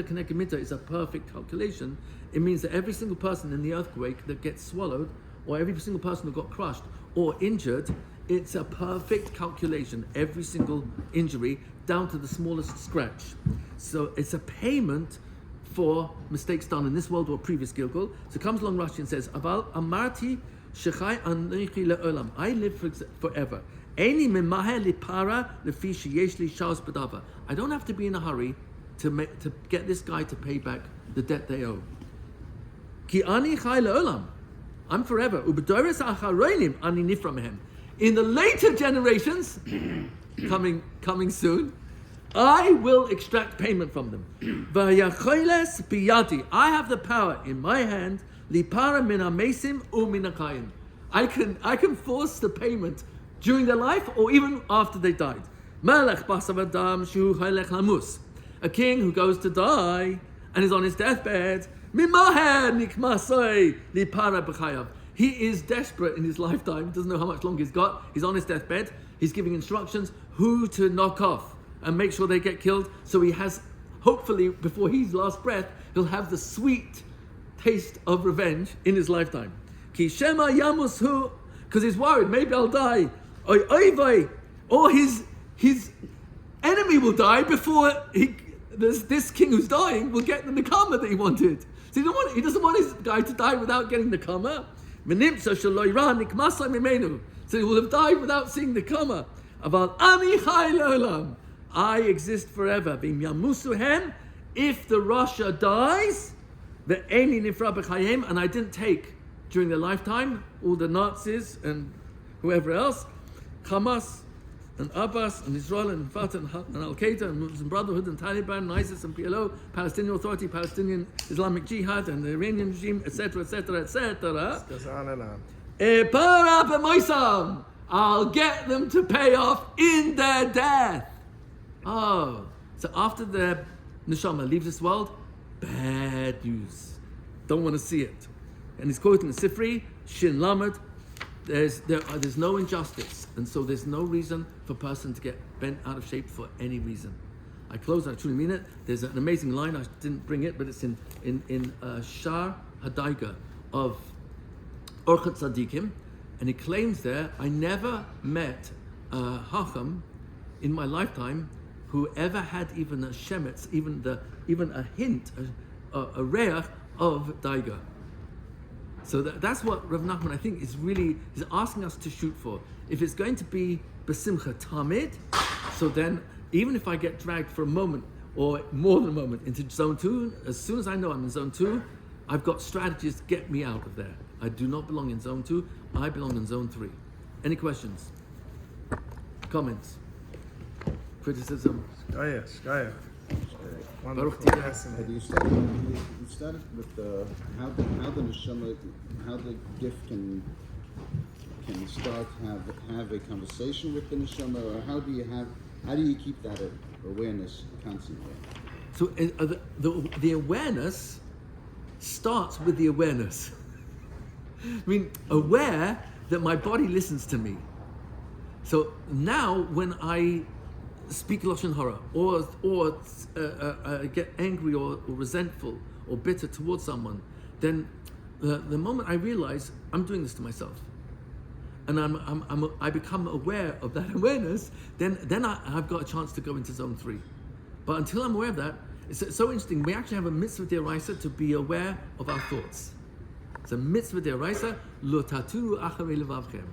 connected mita is a perfect calculation, it means that every single person in the earthquake that gets swallowed, or every single person who got crushed or injured, it's a perfect calculation. Every single injury, down to the smallest scratch. So it's a payment for mistakes done in this world or previous Gilgul. So comes along Rashi and says, Aval amarti shechai anochi le'olam. I live forever. Eini memaher lipara lefi sheyesh li shas b'dava. I don't have to be in a hurry to get this guy to pay back the debt they owe. Ki ani chai le'olam. I'm forever. U'b'doros acharonim ani nifra mehem. In the later generations, coming soon, I will extract payment from them. V'yacholes biyadi. I have the power in my hand. Lipara min hamesim u'min hakayim. I can force the payment during their life or even after they died. Melech basav adam shu haylech lamus. A king who goes to die and is on his deathbed. Mimaher nikmasoi lipara b'chayav. He is desperate in his lifetime, doesn't know how much longer he's got. He's on his deathbed. He's giving instructions who to knock off and make sure they get killed. So he has, hopefully, before his last breath, he'll have the sweet taste of revenge in his lifetime. Ki shema yamus hu, because he's worried, maybe I'll die. Oy oy vay, or his enemy will die before this king who's dying will get the nekama that he wanted. So he doesn't want his guy to die without getting the nekama. So he will have died without seeing the kama. I exist forever. If the Russia dies, and I didn't take during their lifetime all the Nazis and whoever else, Hamas and Abbas and Israel and Fatah and Al-Qaeda and Muslim Brotherhood and Taliban and ISIS and PLO, Palestinian Authority, Palestinian Islamic Jihad and the Iranian regime, etc., etc., etc.
Goes on and on.
I'll get them to pay off in their death. Oh, so after the neshama leaves this world, bad news. Don't want to see it. And he's quoting the Sifri, Shin Lamed. There's no injustice, and so there's no reason for a person to get bent out of shape for any reason. I close, I truly mean it. There's an amazing line, I didn't bring it, but it's in Shar Hadaiga of Orchat Tzadikim, and he claims there, I never met a Hacham in my lifetime who ever had even a shemetz, even a hint, a reach of Daiga. So that's what Rav Nachman, I think, is asking us to shoot for. If it's going to be Besimcha Tamid, so then even if I get dragged for a moment or more than a moment into zone 2, as soon as I know I'm in zone 2, I've got strategies to get me out of there. I do not belong in zone 2, I belong in zone 3. Any questions? Comments? Criticism?
Shkaya.
Baruch
You started with how the neshama, how the gift can start have a conversation with the neshama, or how do you keep that awareness constantly?
So the awareness starts with the awareness. I mean, aware that my body listens to me. So now when I speak lashon hara, or get angry or resentful or bitter towards someone, then the moment I realize I'm doing this to myself, and I become aware of that awareness, then I've got a chance to go into zone 3. But until I'm aware of that, it's so interesting. We actually have a mitzvah deraisa to be aware of our thoughts. It's a mitzvah deraisa, lo taturu acharei levavchem.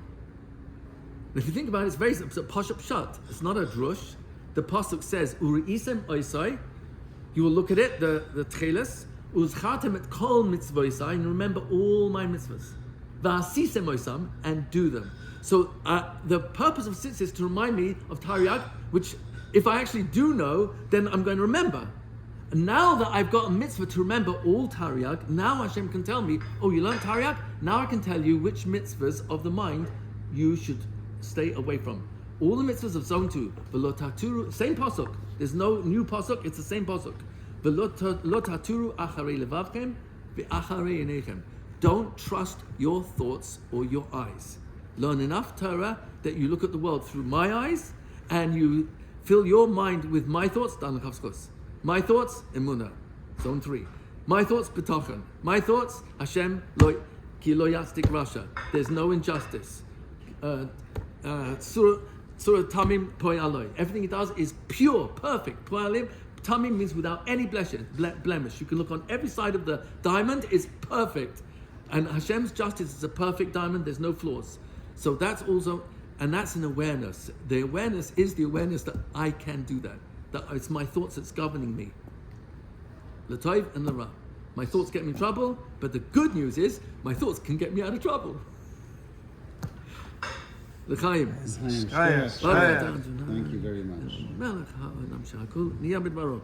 If you think about it, it's a pashup shut. It's not a drush. The pasuk says, "Uriisem oisai." You will look at it, the tcheles, uzchatem et kol mitzvoisai, and remember all my mitzvahs. Va'asisem oisam, and do them. So the purpose of tzitz is to remind me of Tariag, which if I actually do know, then I'm going to remember. And now that I've got a mitzvah to remember all Tariag, now Hashem can tell me, oh, you learned Tariag? Now I can tell you which mitzvahs of the mind you should stay away from. All the mitzvahs of zone 2, v'lo taturu, same pasuk. There's no new pasuk, it's the same pasuk. V'lo taturu acharei levavchem v'acharei einechem. Don't trust your thoughts or your eyes. Learn enough Torah that you look at the world through my eyes and you fill your mind with my thoughts, my thoughts, emunah, zone 3. My thoughts, b'tochen. My thoughts, Hashem, ki lo yatzdik rasha. There's no injustice. Surah Tamim Poi Aloi. Everything he does is pure, perfect. Poalim, Tamim means without any blemish. You can look on every side of the diamond, it's perfect. And Hashem's justice is a perfect diamond, there's no flaws. So that's also, and that's an awareness. The awareness is the awareness that I can do that. That it's my thoughts that's governing me. L'tov and l'ra. My thoughts get me in trouble, but the good news is my thoughts can get me out of trouble. L'chaim.
Thank you very much.
Melech ha'olam sha'akol niyah b'dvaro.